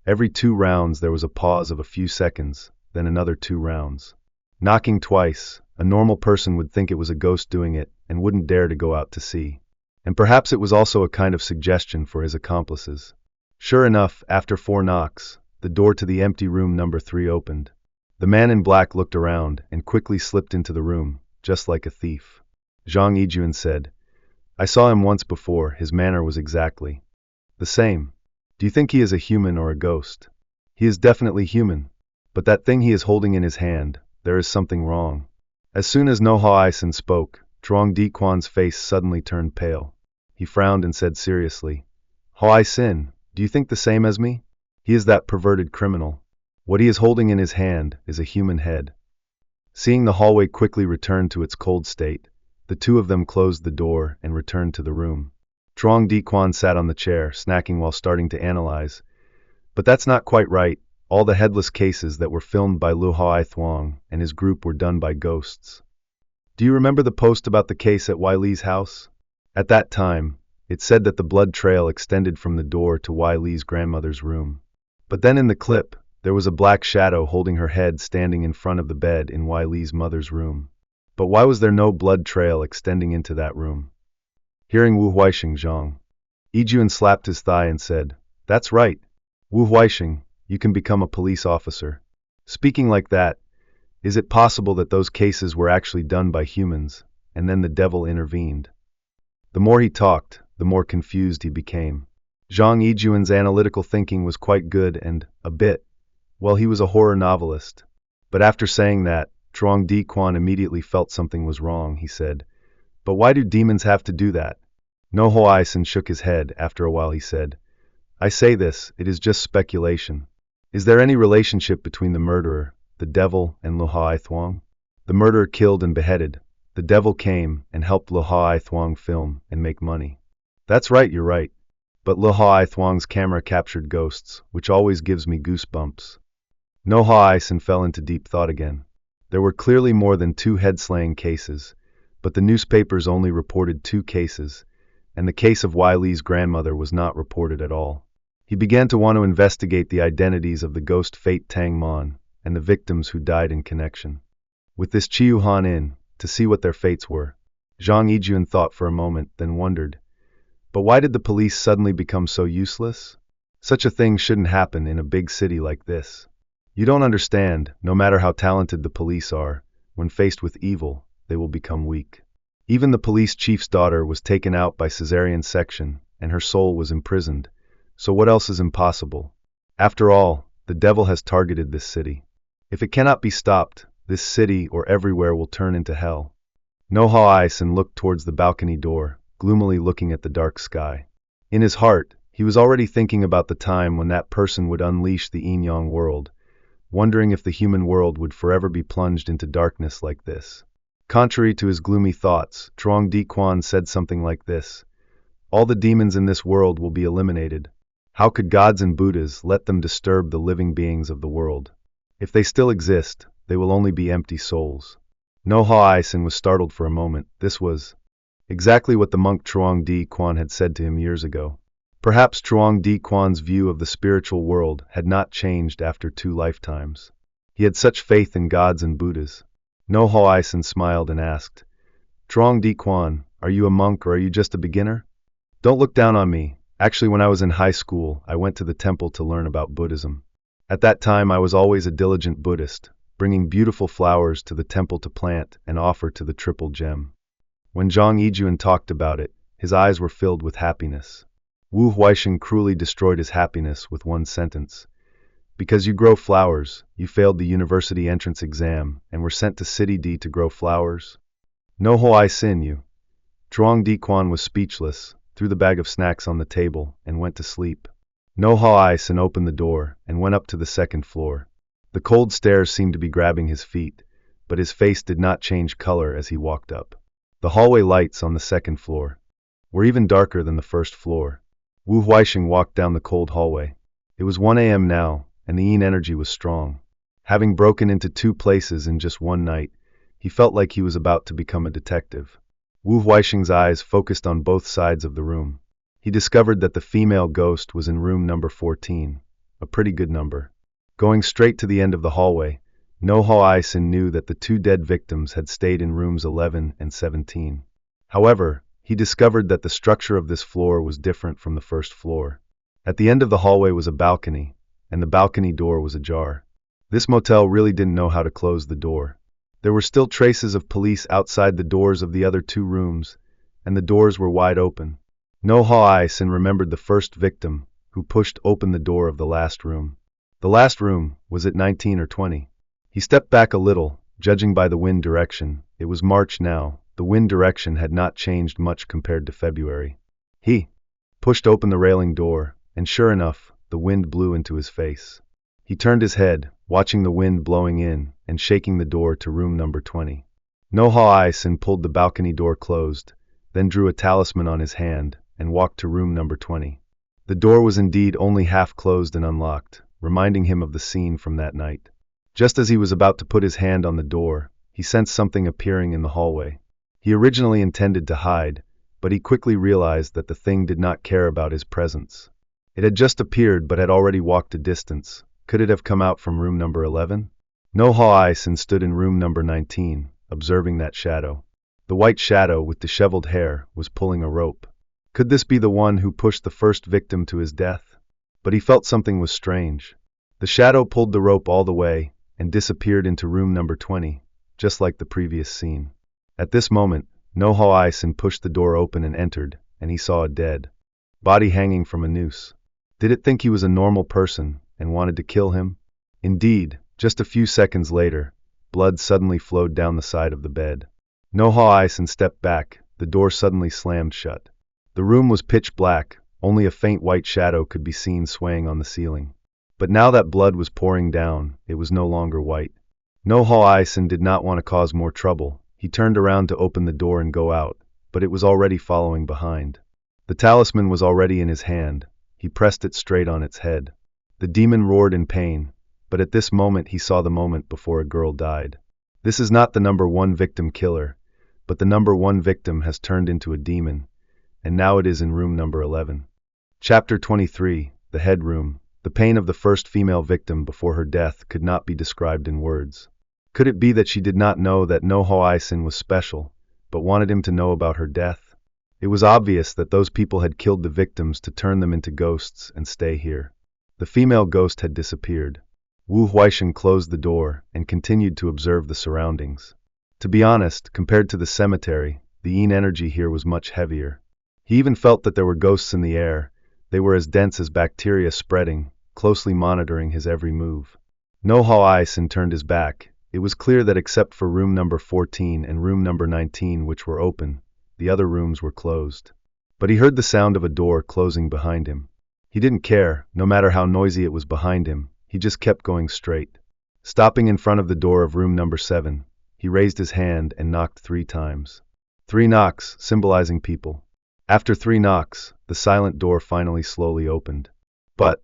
Every 2 rounds there was a pause of a few seconds, then another 2 rounds. Knocking twice, a normal person would think it was a ghost doing it and wouldn't dare to go out to see. And perhaps it was also a kind of suggestion for his accomplices. Sure enough, after 4 knocks, the door to the empty room number 3 opened. The man in black looked around and quickly slipped into the room, just like a thief. Zhang Yijuan said, "I saw him once before. His manner was exactly the same. Do you think he is a human or a ghost?" "He is definitely human. But that thing he is holding in his hand, there is something wrong." As soon as No Huixing spoke, Truong Di Quan's face suddenly turned pale. He frowned and said seriously, "Huixing, do you think the same as me? He is that perverted criminal. What he is holding in his hand is a human head." Seeing the hallway quickly return to its cold state, the two of them closed the door and returned to the room. Truong Di Quan sat on the chair, snacking while starting to analyze. "But that's not quite right. All the headless cases that were filmed by Lu Hai Thuong and his group were done by ghosts. Do you remember the post about the case at Wai Li's house? At that time, it said that the blood trail extended from the door to Wai Li's grandmother's room. But then in the clip, there was a black shadow holding her head standing in front of the bed in Wai Li's mother's room. But why was there no blood trail extending into that room?" Hearing Wu Huixing, Zhang Yijuan slapped his thigh and said, "That's right. Wu Huaixing, you can become a police officer." Speaking like that, is it possible that those cases were actually done by humans, and then the devil intervened? The more he talked, the more confused he became. Zhang Yijuan's analytical thinking was quite good and, a bit, well, he was a horror novelist. But after saying that, Zhuang Diquan immediately felt something was wrong. He said, "But why do demons have to do that?" No Hoaisin shook his head. After a while he said, "I say this, it is just speculation. Is there any relationship between the murderer, the devil, and Lu Hai Thuong? The murderer killed and beheaded. The devil came and helped Lu Hai Thuong film and make money." "That's right, you're right. But Lu Hai Thuong's camera captured ghosts, which always gives me goosebumps." No Hoaisin fell into deep thought again. There were clearly more than 2 head-slaying cases, but the newspapers only reported 2 cases, and the case of Wai Li's grandmother was not reported at all. He began to want to investigate the identities of the ghost Fate Tang Mon and the victims who died in connection with this Chiu Han Inn, to see what their fates were. Zhang Yijuan thought for a moment, then wondered, but why did the police suddenly become so useless? Such a thing shouldn't happen in a big city like this. You don't understand, no matter how talented the police are, when faced with evil, they will become weak. Even the police chief's daughter was taken out by cesarean section, and her soul was imprisoned. So what else is impossible? After all, the devil has targeted this city. If it cannot be stopped, this city or everywhere will turn into hell. No Hoaisin looked towards the balcony door, gloomily looking at the dark sky. In his heart, he was already thinking about the time when that person would unleash the Yin Yang world, wondering if the human world would forever be plunged into darkness like this. Contrary to his gloomy thoughts, Zhuang Diquan said something like this: "All the demons in this world will be eliminated. How could gods and Buddhas let them disturb the living beings of the world? If they still exist, they will only be empty souls." No Hoaisin was startled for a moment. This was exactly what the monk Zhuang Diquan had said to him years ago. Perhaps Zhuang Diquan's view of the spiritual world had not changed after 2 lifetimes. He had such faith in gods and Buddhas. No Hoaisin smiled and asked, "Zhuang Diquan, are you a monk or are you just a beginner?" "Don't look down on me. Actually, when I was in high school, I went to the temple to learn about Buddhism. At that time, I was always a diligent Buddhist, bringing beautiful flowers to the temple to plant and offer to the Triple Gem." When Zhang Yijuan talked about it, his eyes were filled with happiness. Wu Huaixing cruelly destroyed his happiness with one sentence. "Because you grow flowers, you failed the university entrance exam and were sent to City D to grow flowers? No Hoaisin, you." Zhuang Diquan was speechless, threw the bag of snacks on the table, and went to sleep. No Hoaisin opened the door and went up to the 2nd floor. The cold stairs seemed to be grabbing his feet, but his face did not change color as he walked up. The hallway lights on the 2nd floor were even darker than the 1st floor. Wu Huaixing walked down the cold hallway. It was 1 a.m. now, and the Yin energy was strong. Having broken into 2 places in just one night, he felt like he was about to become a detective. Wu Huaixing's eyes focused on both sides of the room. He discovered that the female ghost was in room number 14, a pretty good number. Going straight to the end of the hallway, No Hoaisin knew that the 2 dead victims had stayed in rooms 11 and 17. However, he discovered that the structure of this floor was different from the 1st floor. At the end of the hallway was a balcony, and the balcony door was ajar. This motel really didn't know how to close the door. There were still traces of police outside the doors of the other 2 rooms, and the doors were wide open. No Hoaisin remembered the 1st victim, who pushed open the door of the last room. The last room, was it 19 or 20? He stepped back a little, judging by the wind direction. It was March now. The wind direction had not changed much compared to February. He pushed open the railing door, and sure enough, the wind blew into his face. He turned his head, watching the wind blowing in and shaking the door to room number 20. No Hoaisin pulled the balcony door closed, then drew a talisman on his hand and walked to room number 20. The door was indeed only half closed and unlocked, reminding him of the scene from that night. Just as he was about to put his hand on the door, he sensed something appearing in the hallway. He originally intended to hide, but he quickly realized that the thing did not care about his presence. It had just appeared but had already walked a distance. Could it have come out from room number 11? No Hoaisin stood in room number 19, observing that shadow. The white shadow with disheveled hair was pulling a rope. Could this be the one who pushed the first victim to his death? But he felt something was strange. The shadow pulled the rope all the way and disappeared into room number 20, just like the previous scene. At this moment, Noho Isen pushed the door open and entered, and he saw a dead body hanging from a noose. Did it think he was a normal person and wanted to kill him? Indeed, just a few seconds later, blood suddenly flowed down the side of the bed. Noho Isen stepped back, the door suddenly slammed shut. The room was pitch black, only a faint white shadow could be seen swaying on the ceiling. But now that blood was pouring down, it was no longer white. Noho Isen did not want to cause more trouble. He turned around to open the door and go out, but it was already following behind. The talisman was already in his hand. He pressed it straight on its head. The demon roared in pain, but at this moment he saw the moment before a girl died. This is not the number one victim killer, but the number one victim has turned into a demon, and now it is in room number 11. Chapter 23, The Head Room. The pain of the first female victim before her death could not be described in words. Could it be that she did not know that Noho Isen was special, but wanted him to know about her death? It was obvious that those people had killed the victims to turn them into ghosts and stay here. The female ghost had disappeared. Wu Huaishen closed the door and continued to observe the surroundings. To be honest, compared to the cemetery, the yin energy here was much heavier. He even felt that there were ghosts in the air. They were as dense as bacteria spreading, closely monitoring his every move. Noho Isen turned his back. It was clear that except for room number 14 and room number 19, which were open, the other rooms were closed. But he heard the sound of a door closing behind him. He didn't care, no matter how noisy it was behind him, he just kept going straight. Stopping in front of the door of room number 7, he raised his hand and knocked 3 times. 3 knocks, symbolizing people. After 3 knocks, the silent door finally slowly opened. But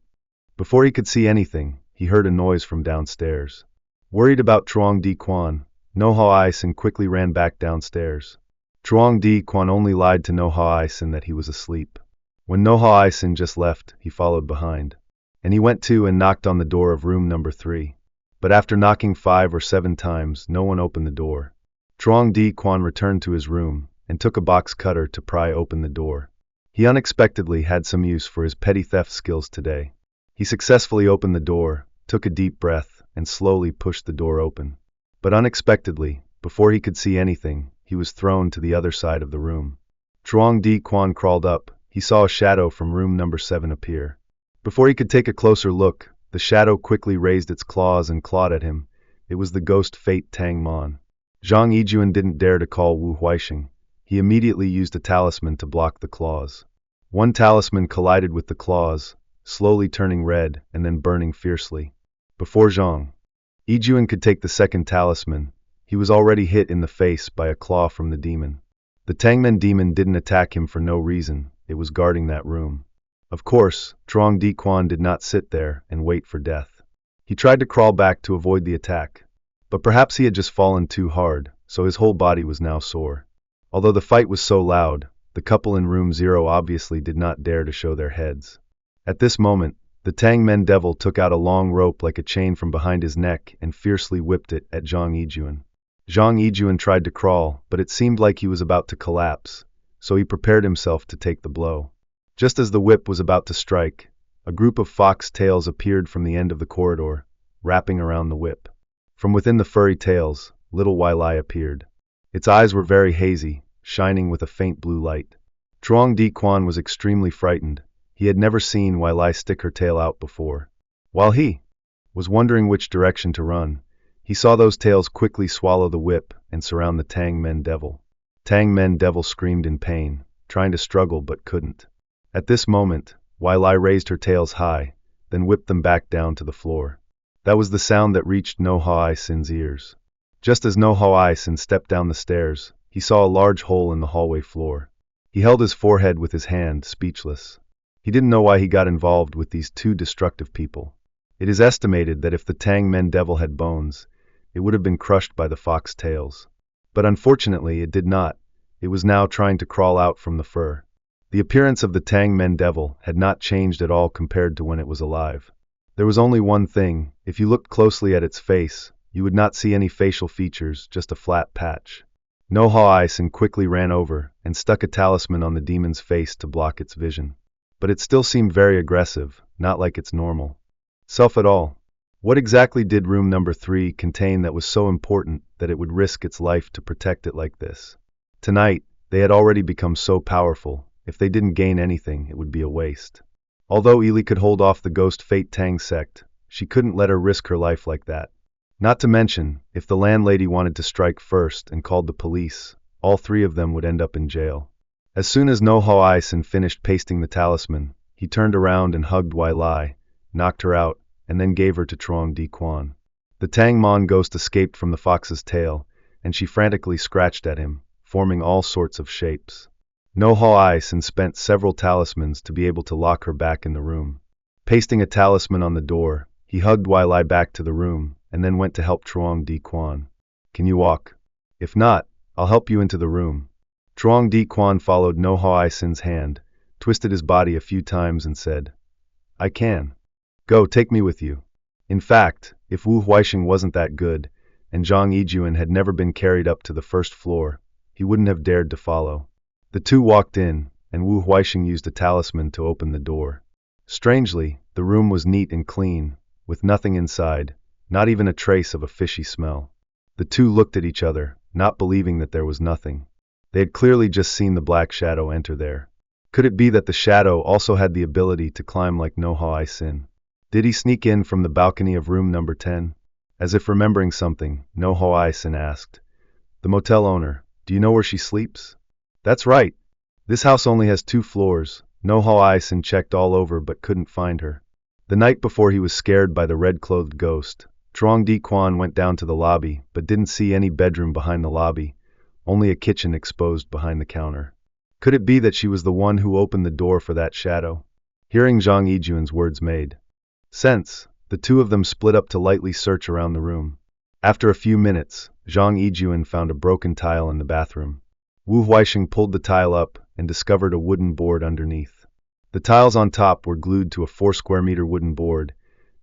before he could see anything, he heard a noise from downstairs. Worried about Truong Di Quan, Noho Isen quickly ran back downstairs. Truong Di Quan only lied to Noho Isen that he was asleep. When Noho Isen just left, he followed behind. And he went to and knocked on the door of room number 3. But after knocking 5 or 7 times, no one opened the door. Truong Di Quan returned to his room and took a box cutter to pry open the door. He unexpectedly had some use for his petty theft skills today. He successfully opened the door, took a deep breath, and slowly pushed the door open. But unexpectedly, before he could see anything, he was thrown to the other side of the room. Truong Di Quan crawled up. He saw a shadow from room number 7 appear. Before he could take a closer look, the shadow quickly raised its claws and clawed at him. It was the ghost Fate Tang Mon. Zhang Yijuan didn't dare to call Wu Huaishen. He immediately used a talisman to block the claws. One talisman collided with the claws, slowly turning red and then burning fiercely. Before Zhang Yijuan could take the second talisman, he was already hit in the face by a claw from the demon. The Tangmen demon didn't attack him for no reason. It was guarding that room. Of course, Truong Di Quan did not sit there and wait for death. He tried to crawl back to avoid the attack. But perhaps he had just fallen too hard, so his whole body was now sore. Although the fight was so loud, the couple in room 0 obviously did not dare to show their heads. At this moment, the Tangmen devil took out a long rope like a chain from behind his neck and fiercely whipped it at Zhang Yijuan. Zhang Yijuan tried to crawl, but it seemed like he was about to collapse, so he prepared himself to take the blow. Just as the whip was about to strike, a group of fox tails appeared from the end of the corridor, wrapping around the whip. From within the furry tails, little Wailai appeared. Its eyes were very hazy, shining with a faint blue light. Truong Di Quan was extremely frightened. He had never seen Wailai stick her tail out before. While he was wondering which direction to run, he saw those tails quickly swallow the whip and surround the Tangmen devil. Tangmen devil screamed in pain, trying to struggle but couldn't. At this moment, Wailai raised her tails high, then whipped them back down to the floor. That was the sound that reached Noho Isen's ears. Just as Noho Isen stepped down the stairs, he saw a large hole in the hallway floor. He held his forehead with his hand, speechless. He didn't know why he got involved with these 2 destructive people. It is estimated that if the Tangmen devil had bones, it would have been crushed by the fox tails. But unfortunately, it did not. It was now trying to crawl out from the fur. The appearance of the Tangmen devil had not changed at all compared to when it was alive. There was only one thing: if you looked closely at its face, you would not see any facial features, just a flat patch. Nohao Ison quickly ran over and stuck a talisman on the demon's face to block its vision. But it still seemed very aggressive, not like its normal self at all. What exactly did room number 3 contain that was so important that it would risk its life to protect it like this? Tonight, they had already become so powerful. If they didn't gain anything, it would be a waste. Although Ely could hold off the ghost Fate Tang sect, she couldn't let her risk her life like that. Not to mention, if the landlady wanted to strike first and called the police, all 3 of them would end up in jail. As soon as Nohao Ison finished pasting the talisman, he turned around and hugged Wai Lai, knocked her out, and then gave her to Truong Di Quan. The Tang Mon ghost escaped from the fox's tail, and she frantically scratched at him, forming all sorts of shapes. Nohao Ison spent several talismans to be able to lock her back in the room. Pasting a talisman on the door, he hugged Wai Lai back to the room, and then went to help Truong Di Quan. Can you walk? If not, I'll help you into the room. Truong Di Quan followed Nohao Ison's hand, twisted his body a few times and said, I can. Go, take me with you. In fact, if Wu Huaixing wasn't that good, and Zhang Yijuan had never been carried up to the first floor, he wouldn't have dared to follow. The 2 walked in, and Wu Huaixing used a talisman to open the door. Strangely, the room was neat and clean, with nothing inside, not even a trace of a fishy smell. The 2 looked at each other, not believing that there was nothing. They had clearly just seen the black shadow enter there. Could it be that the shadow also had the ability to climb like Nohao Ison? Did he sneak in from the balcony of room number 10? As if remembering something, Nohao Ison asked, The motel owner, do you know where she sleeps? That's right. This house only has 2 floors. Nohao Ison checked all over but couldn't find her. The night before he was scared by the red-clothed ghost, Truong Di Quan went down to the lobby but didn't see any bedroom behind the lobby, only a kitchen exposed behind the counter. Could it be that she was the one who opened the door for that shadow? Hearing Zhang Yijuan's words made sense, the 2 of them split up to lightly search around the room. After a few minutes, Zhang Yijuan found a broken tile in the bathroom. Wu Huaixing pulled the tile up and discovered a wooden board underneath. The tiles on top were glued to a 4 square meter wooden board,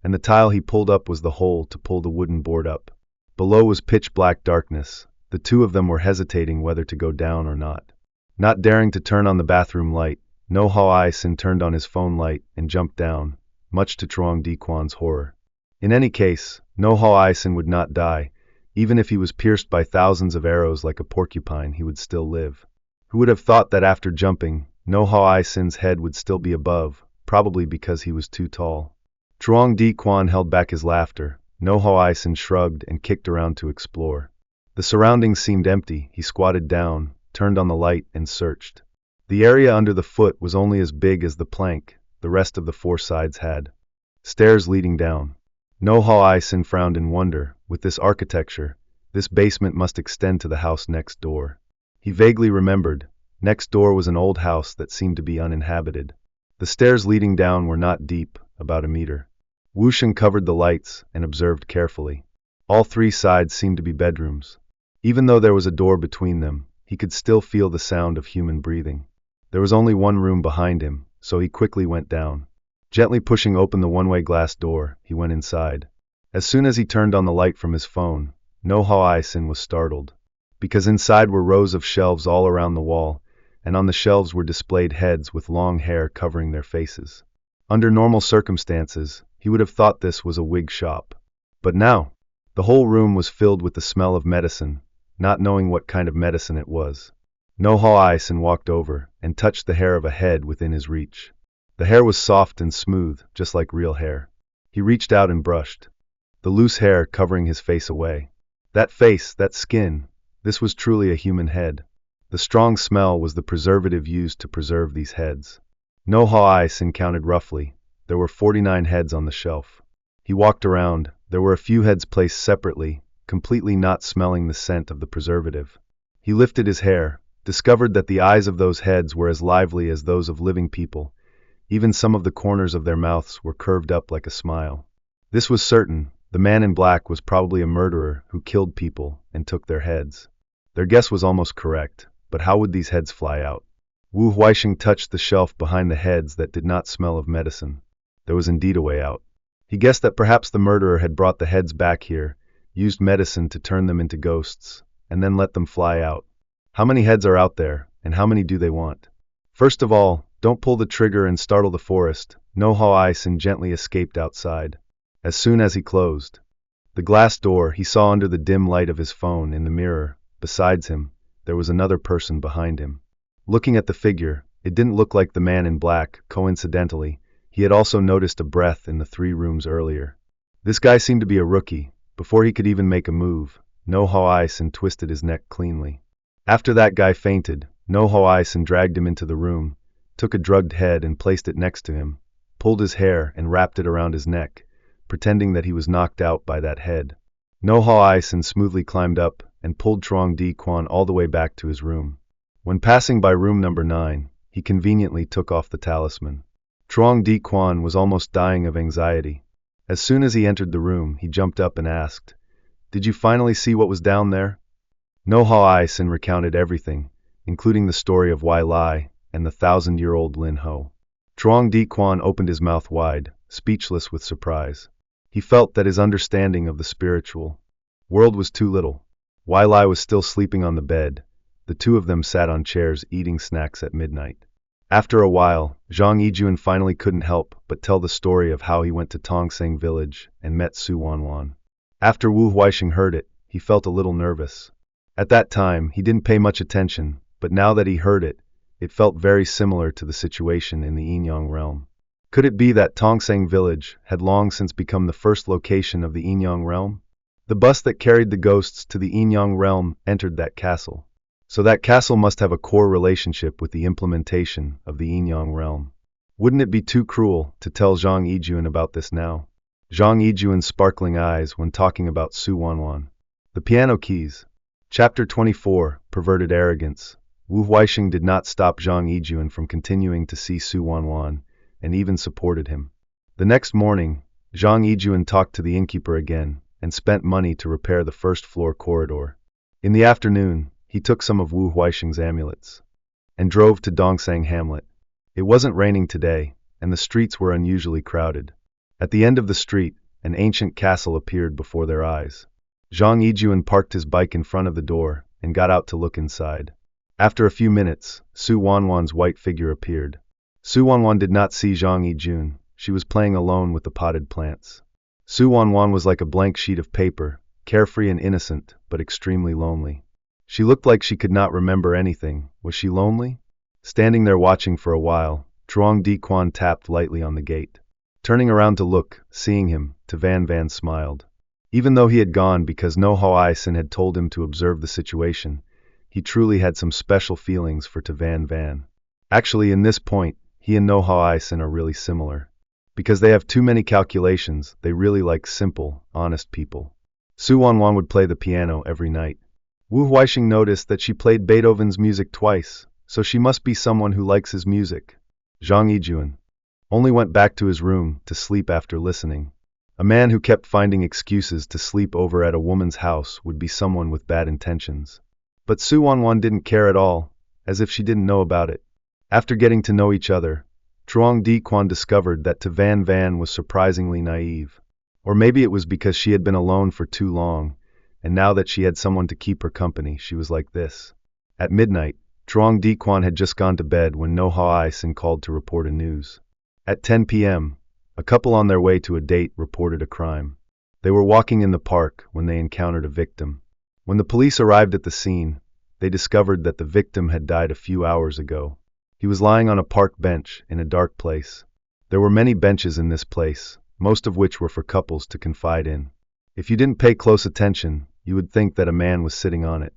and the tile he pulled up was the hole to pull the wooden board up. Below was pitch black darkness. The 2 of them were hesitating whether to go down or not. Not daring to turn on the bathroom light, Nohao Ison turned on his phone light and jumped down, much to Truong Di Quan's horror. In any case, Nohao Ison would not die. Even if he was pierced by thousands of arrows like a porcupine, he would still live. Who would have thought that after jumping, Nohao Ison's head would still be above, probably because he was too tall. Truong Di Quan held back his laughter. Nohao Ison shrugged and kicked around to explore. The surroundings seemed empty. He squatted down, turned on the light, and searched. The area under the foot was only as big as the plank the rest of the 4 sides had. Stairs leading down. Nohao Ison frowned in wonder. With this architecture, this basement must extend to the house next door. He vaguely remembered, next door was an old house that seemed to be uninhabited. The stairs leading down were not deep, about a meter. Wu Sheng covered the lights and observed carefully. All 3 sides seemed to be bedrooms. Even though there was a door between them, he could still feel the sound of human breathing. There was only one room behind him, so he quickly went down. Gently pushing open the one-way glass door, he went inside. As soon as he turned on the light from his phone, Nohao Ison was startled. Because inside were rows of shelves all around the wall, and on the shelves were displayed heads with long hair covering their faces. Under normal circumstances, he would have thought this was a wig shop. But now, the whole room was filled with the smell of medicine, not knowing what kind of medicine it was. Nohao Ison walked over and touched the hair of a head within his reach. The hair was soft and smooth, just like real hair. He reached out and brushed the loose hair covering his face away. That face, that skin, this was truly a human head. The strong smell was the preservative used to preserve these heads. Nohao Ison counted roughly. There were 49 heads on the shelf. He walked around. There were a few heads placed separately, completely not smelling the scent of the preservative. He lifted his hair, discovered that the eyes of those heads were as lively as those of living people. Even some of the corners of their mouths were curved up like a smile. This was certain. The man in black was probably a murderer who killed people and took their heads. Their guess was almost correct, but how would these heads fly out? Wu Huaixing touched the shelf behind the heads that did not smell of medicine. There was indeed a way out. He guessed that perhaps the murderer had brought the heads back here, used medicine to turn them into ghosts, and then let them fly out. How many heads are out there, and how many do they want? First of all, don't pull the trigger and startle the forest. No Ho-ai-san gently escaped outside. As soon as he closed the glass door, he saw under the dim light of his phone in the mirror, besides him, there was another person behind him. Looking at the figure, it didn't look like the man in black. Coincidentally, he had also noticed a breath in the 3 rooms earlier. This guy seemed to be a rookie. Before he could even make a move, No Ho-ai-san twisted his neck cleanly. After that guy fainted, No Ho-ai-san dragged him into the room, took a drugged head and placed it next to him, pulled his hair and wrapped it around his neck, pretending that he was knocked out by that head. No Ho-ai-san smoothly climbed up and pulled Trong Di-kwan all the way back to his room. When passing by room number 9, he conveniently took off the talisman. Trong Di-kwan was almost dying of anxiety. As soon as he entered the room, he jumped up and asked, "Did you finally see what was down there?" No Ho-ai-san recounted everything, including the story of Wai Lai and the 1,000-year-old Lin Ho. Trong Di-kwan opened his mouth wide, speechless with surprise. He felt that his understanding of the spiritual world was too little. Wai Lai was still sleeping on the bed. The two of them sat on chairs eating snacks at midnight. After a while, Zhang Yijun finally couldn't help but tell the story of how he went to Tongseng village and met Su Wanwan. After Wu Huaixing heard it, he felt a little nervous. At that time, he didn't pay much attention, but now that he heard it, it felt very similar to the situation in the Yinyang realm. Could it be that Tongseng village had long since become the first location of the Yinyang realm? The bus that carried the ghosts to the Yinyang realm entered that castle. So that castle must have a core relationship with the implementation of the Yinyang realm. Wouldn't it be too cruel to tell Zhang Yijun about this now? Zhang Yijun's sparkling eyes when talking about Su Wanwan. The piano keys. Chapter 24, Perverted Arrogance. Wu Huaixing did not stop Zhang Yijun from continuing to see Su Wanwan, and even supported him. The next morning, Zhang Yijun talked to the innkeeper again, and spent money to repair the first-floor corridor. In the afternoon, he took some of Wu Huaixing's amulets and drove to Dongsang Hamlet. It wasn't raining today, and the streets were unusually crowded. At the end of the street, an ancient castle appeared before their eyes. Zhang Yijun parked his bike in front of the door and got out to look inside. After a few minutes, Su Wanwan's white figure appeared. Su Wanwan did not see Zhang Yijun. She was playing alone with the potted plants. Su Wanwan was like a blank sheet of paper, carefree and innocent, but extremely lonely. She looked like she could not remember anything. Was she lonely? Standing there watching for a while, Trong Di-kwan tapped lightly on the gate. Turning around to look, seeing him, Van Van smiled. Even though he had gone because No Ho-ai-san had told him to observe the situation, he truly had some special feelings for Van Van. Actually, in this point, he and No Ho-ai-san are really similar. Because they have too many calculations, they really like simple, honest people. Su Wanwan would play the piano every night. Wu Huaixing noticed that she played Beethoven's music twice, so she must be someone who likes his music. Zhang Yijun only went back to his room to sleep after listening. A man who kept finding excuses to sleep over at a woman's house would be someone with bad intentions. But Su Wanwan didn't care at all, as if she didn't know about it. After getting to know each other, Trong Di-kwan discovered that Van Van was surprisingly naive. Or maybe it was because she had been alone for too long, and now that she had someone to keep her company, she was like this. At midnight, Trong Di-kwan had just gone to bed when No Ho-ai-san called to report a news. At 10 p.m., a couple on their way to a date reported a crime. They were walking in the park when they encountered a victim. When the police arrived at the scene, they discovered that the victim had died a few hours ago. He was lying on a park bench in a dark place. There were many benches in this place, most of which were for couples to confide in. If you didn't pay close attention, you would think that a man was sitting on it.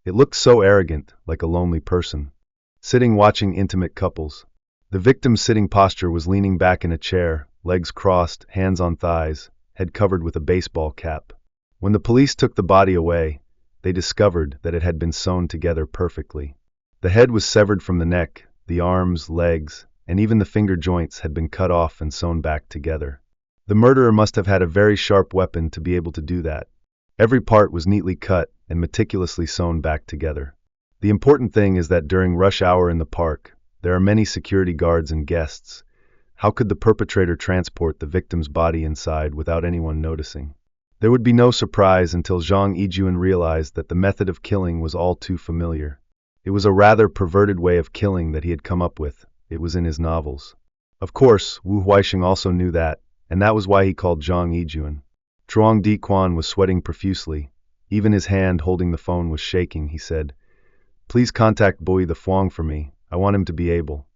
It looked so arrogant, like a lonely person, sitting watching intimate couples. The victim's sitting posture was leaning back in a chair, legs crossed, hands on thighs, head covered with a baseball cap. When the police took the body away, they discovered that it had been sewn together perfectly. The head was severed from the neck, the arms, legs, and even the finger joints had been cut off and sewn back together. The murderer must have had a very sharp weapon to be able to do that. Every part was neatly cut and meticulously sewn back together. The important thing is that during rush hour in the park, there are many security guards and guests. How could the perpetrator transport the victim's body inside without anyone noticing? There would be no surprise until Zhang Yijun realized that the method of killing was all too familiar. It was a rather perverted way of killing that he had come up with. It was in his novels. Of course, Wu Huaixing also knew that, and that was why he called Zhang Yijuan. Truong Di Quan was sweating profusely. Even his hand holding the phone was shaking. He said, "Please contact Bui the Fuang for me. I want him to be able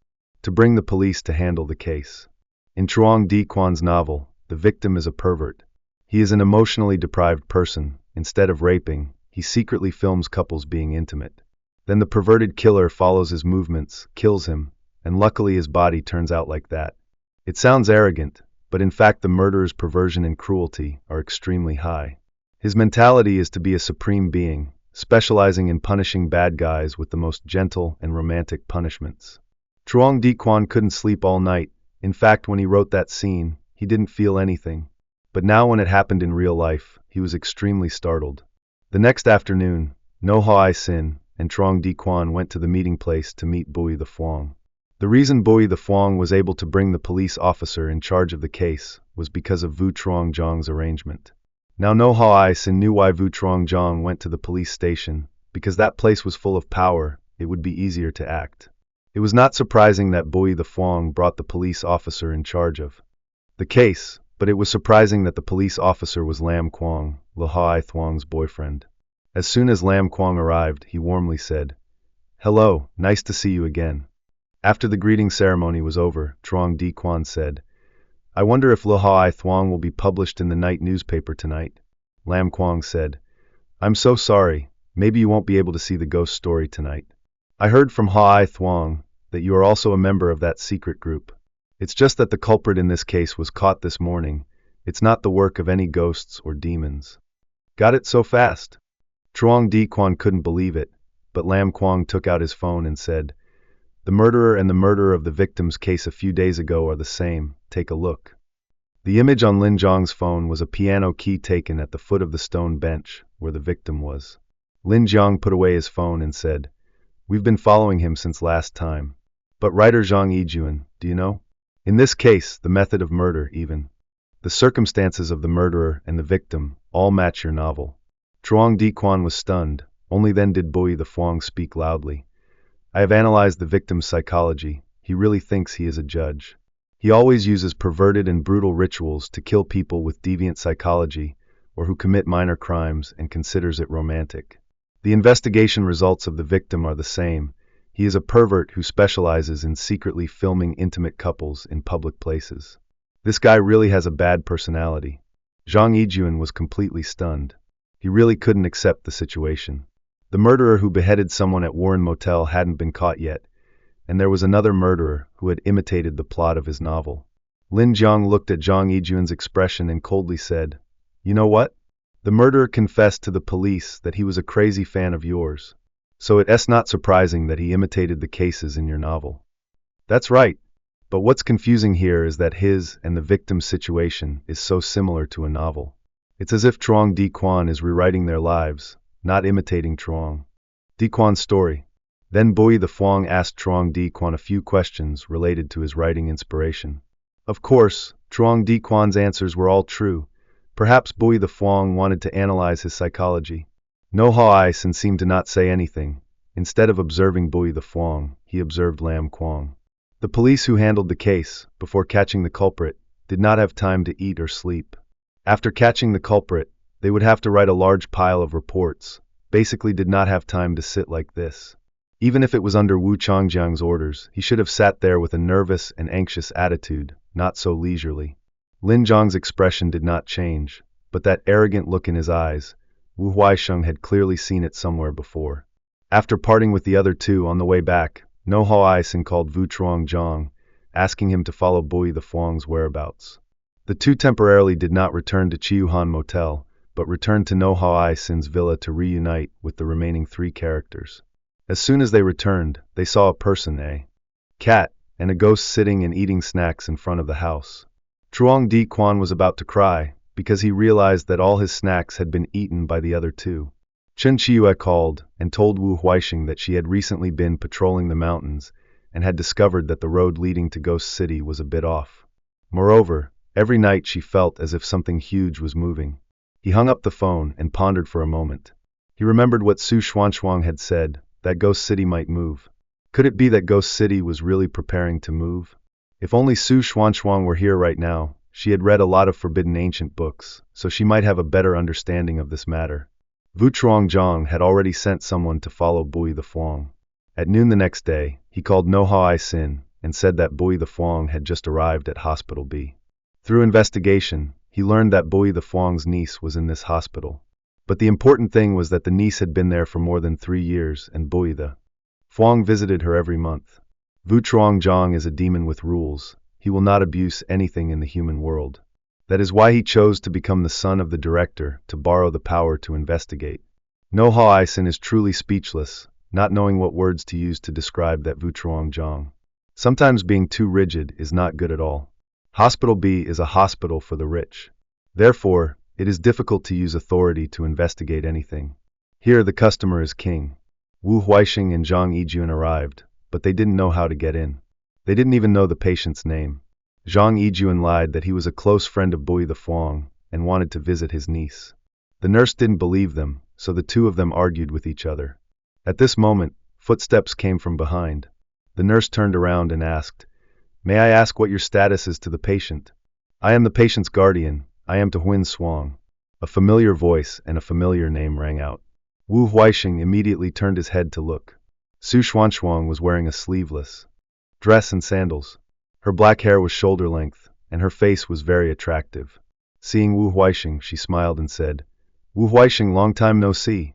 to bring the police to handle the case." In Truong Di Quan's novel, the victim is a pervert. He is an emotionally deprived person. Instead of raping, he secretly films couples being intimate. Then the perverted killer follows his movements, kills him, and luckily his body turns out like that. It sounds arrogant, but in fact the murderer's perversion and cruelty are extremely high. His mentality is to be a supreme being, specializing in punishing bad guys with the most gentle and romantic punishments. Truong Di Quan couldn't sleep all night. In fact, when he wrote that scene, he didn't feel anything. But now when it happened in real life, he was extremely startled. The next afternoon, No Hai Sin and Truong Di Quan went to the meeting place to meet Bui the Fuang. The reason Bui the Fuang was able to bring the police officer in charge of the case was because of Vu Truong Zhang's arrangement. Now No Hai Sin knew why Vu Truong Zhang went to the police station, because that place was full of power. It would be easier to act. It was not surprising that Bui the Fuang brought the police officer in charge of the case, but it was surprising that the police officer was Lam Quang, Le Hai Thuong's boyfriend. As soon as Lam Quang arrived, he warmly said, "Hello, nice to see you again." After the greeting ceremony was over, Truong Di Quan said, "I wonder if Le Hai Thuong will be published in the night newspaper tonight." Lam Quang said, "I'm so sorry, maybe you won't be able to see the ghost story tonight. I heard from Hai Thuong that you are also a member of that secret group. It's just that the culprit in this case was caught this morning. It's not the work of any ghosts or demons." "Got it so fast?" Truong Di Quan couldn't believe it, but Lam Quang took out his phone and said, "The murderer and the murderer of the victim's case a few days ago are the same. Take a look." The image on Lin Zhang's phone was a piano key taken at the foot of the stone bench where the victim was. Lin Zhang put away his phone and said, "We've been following him since last time. But writer Zhang Yijuan, do you know? In this case, the method of murder even. The circumstances of the murderer and the victim all match your novel." Truong Di Quan was stunned. Only then did Bui the Fuang speak loudly. "I have analyzed the victim's psychology. He really thinks he is a judge. He always uses perverted and brutal rituals to kill people with deviant psychology or who commit minor crimes and considers it romantic. The investigation results of the victim are the same. He is a pervert who specializes in secretly filming intimate couples in public places. This guy really has a bad personality." Zhang Yijuan was completely stunned. He really couldn't accept the situation. The murderer who beheaded someone at Warren Motel hadn't been caught yet, and there was another murderer who had imitated the plot of his novel. Lin Zhang looked at Zhang Yijuan's expression and coldly said, "You know what? The murderer confessed to the police that he was a crazy fan of yours. So it's not surprising that he imitated the cases in your novel." "That's right. But what's confusing here is that his and the victim's situation is so similar to a novel. It's as if Truong Di Quan is rewriting their lives, not imitating Truong Di Quan's story." Then Bui the Fuang asked Truong Di Quan a few questions related to his writing inspiration. Of course, Truong Di Quan's answers were all true. Perhaps Bui the Fuang wanted to analyze his psychology. No Hai Sin seemed to not say anything. Instead of observing Bui the Fuang, he observed Lam Quang. The police who handled the case, before catching the culprit, did not have time to eat or sleep. After catching the culprit, they would have to write a large pile of reports, basically did not have time to sit like this. Even if it was under Wu Changjiang's orders, he should have sat there with a nervous and anxious attitude, not so leisurely. Lin Zhang's expression did not change, but that arrogant look in his eyes, Wu Huaisheng had clearly seen it somewhere before. After parting with the other two on the way back, No Hai Sin called Vu Truong Zhang, asking him to follow Bui the Fuang's whereabouts. The two temporarily did not return to Chiuhan Motel, but returned to No Hai Sin's villa to reunite with the remaining three characters. As soon as they returned, they saw a person, a cat, and a ghost sitting and eating snacks in front of the house. Truong Di Quan was about to cry, because he realized that all his snacks had been eaten by the other two. Chen Chiue called and told Wu Huaixing that she had recently been patrolling the mountains and had discovered that the road leading to Ghost City was a bit off. Moreover, every night she felt as if something huge was moving. He hung up the phone and pondered for a moment. He remembered what Su Xuanchuang had said, that Ghost City might move. Could it be that Ghost City was really preparing to move? If only Su Xuanchuang were here right now. She had read a lot of forbidden ancient books, so she might have a better understanding of this matter. Wu Chuangzhang had already sent someone to follow Bui the Fuang. At noon the next day, he called Noha Sin and said that Bui the Fuang had just arrived at Hospital B. Through investigation, he learned that Bui the Fuang's niece was in this hospital. But the important thing was that the niece had been there for more than 3 years, and Bui the Fuang visited her every month. Wu Chuangzhang is a demon with rules. He will not abuse anything in the human world. That is why he chose to become the son of the director, to borrow the power to investigate. Noha Isen is truly speechless, not knowing what words to use to describe that Wu Chuangzhang. Sometimes being too rigid is not good at all. Hospital B is a hospital for the rich. Therefore, it is difficult to use authority to investigate anything. Here the customer is king. Wu Huixing and Zhang Yijun arrived, but they didn't know how to get in. They didn't even know the patient's name. Zhang Yijun lied that he was a close friend of Bui the Fuang and wanted to visit his niece. The nurse didn't believe them, so the two of them argued with each other. At this moment, footsteps came from behind. The nurse turned around and asked, "May I ask what your status is to the patient?" "I am the patient's guardian. I am Huin Suang." A familiar voice and a familiar name rang out. Wu Huixing immediately turned his head to look. Su Xuanchuang was wearing a sleeveless dress and sandals. Her black hair was shoulder length, and her face was very attractive. Seeing Wu Huixing, she smiled and said, "Wu Huixing, long time no see.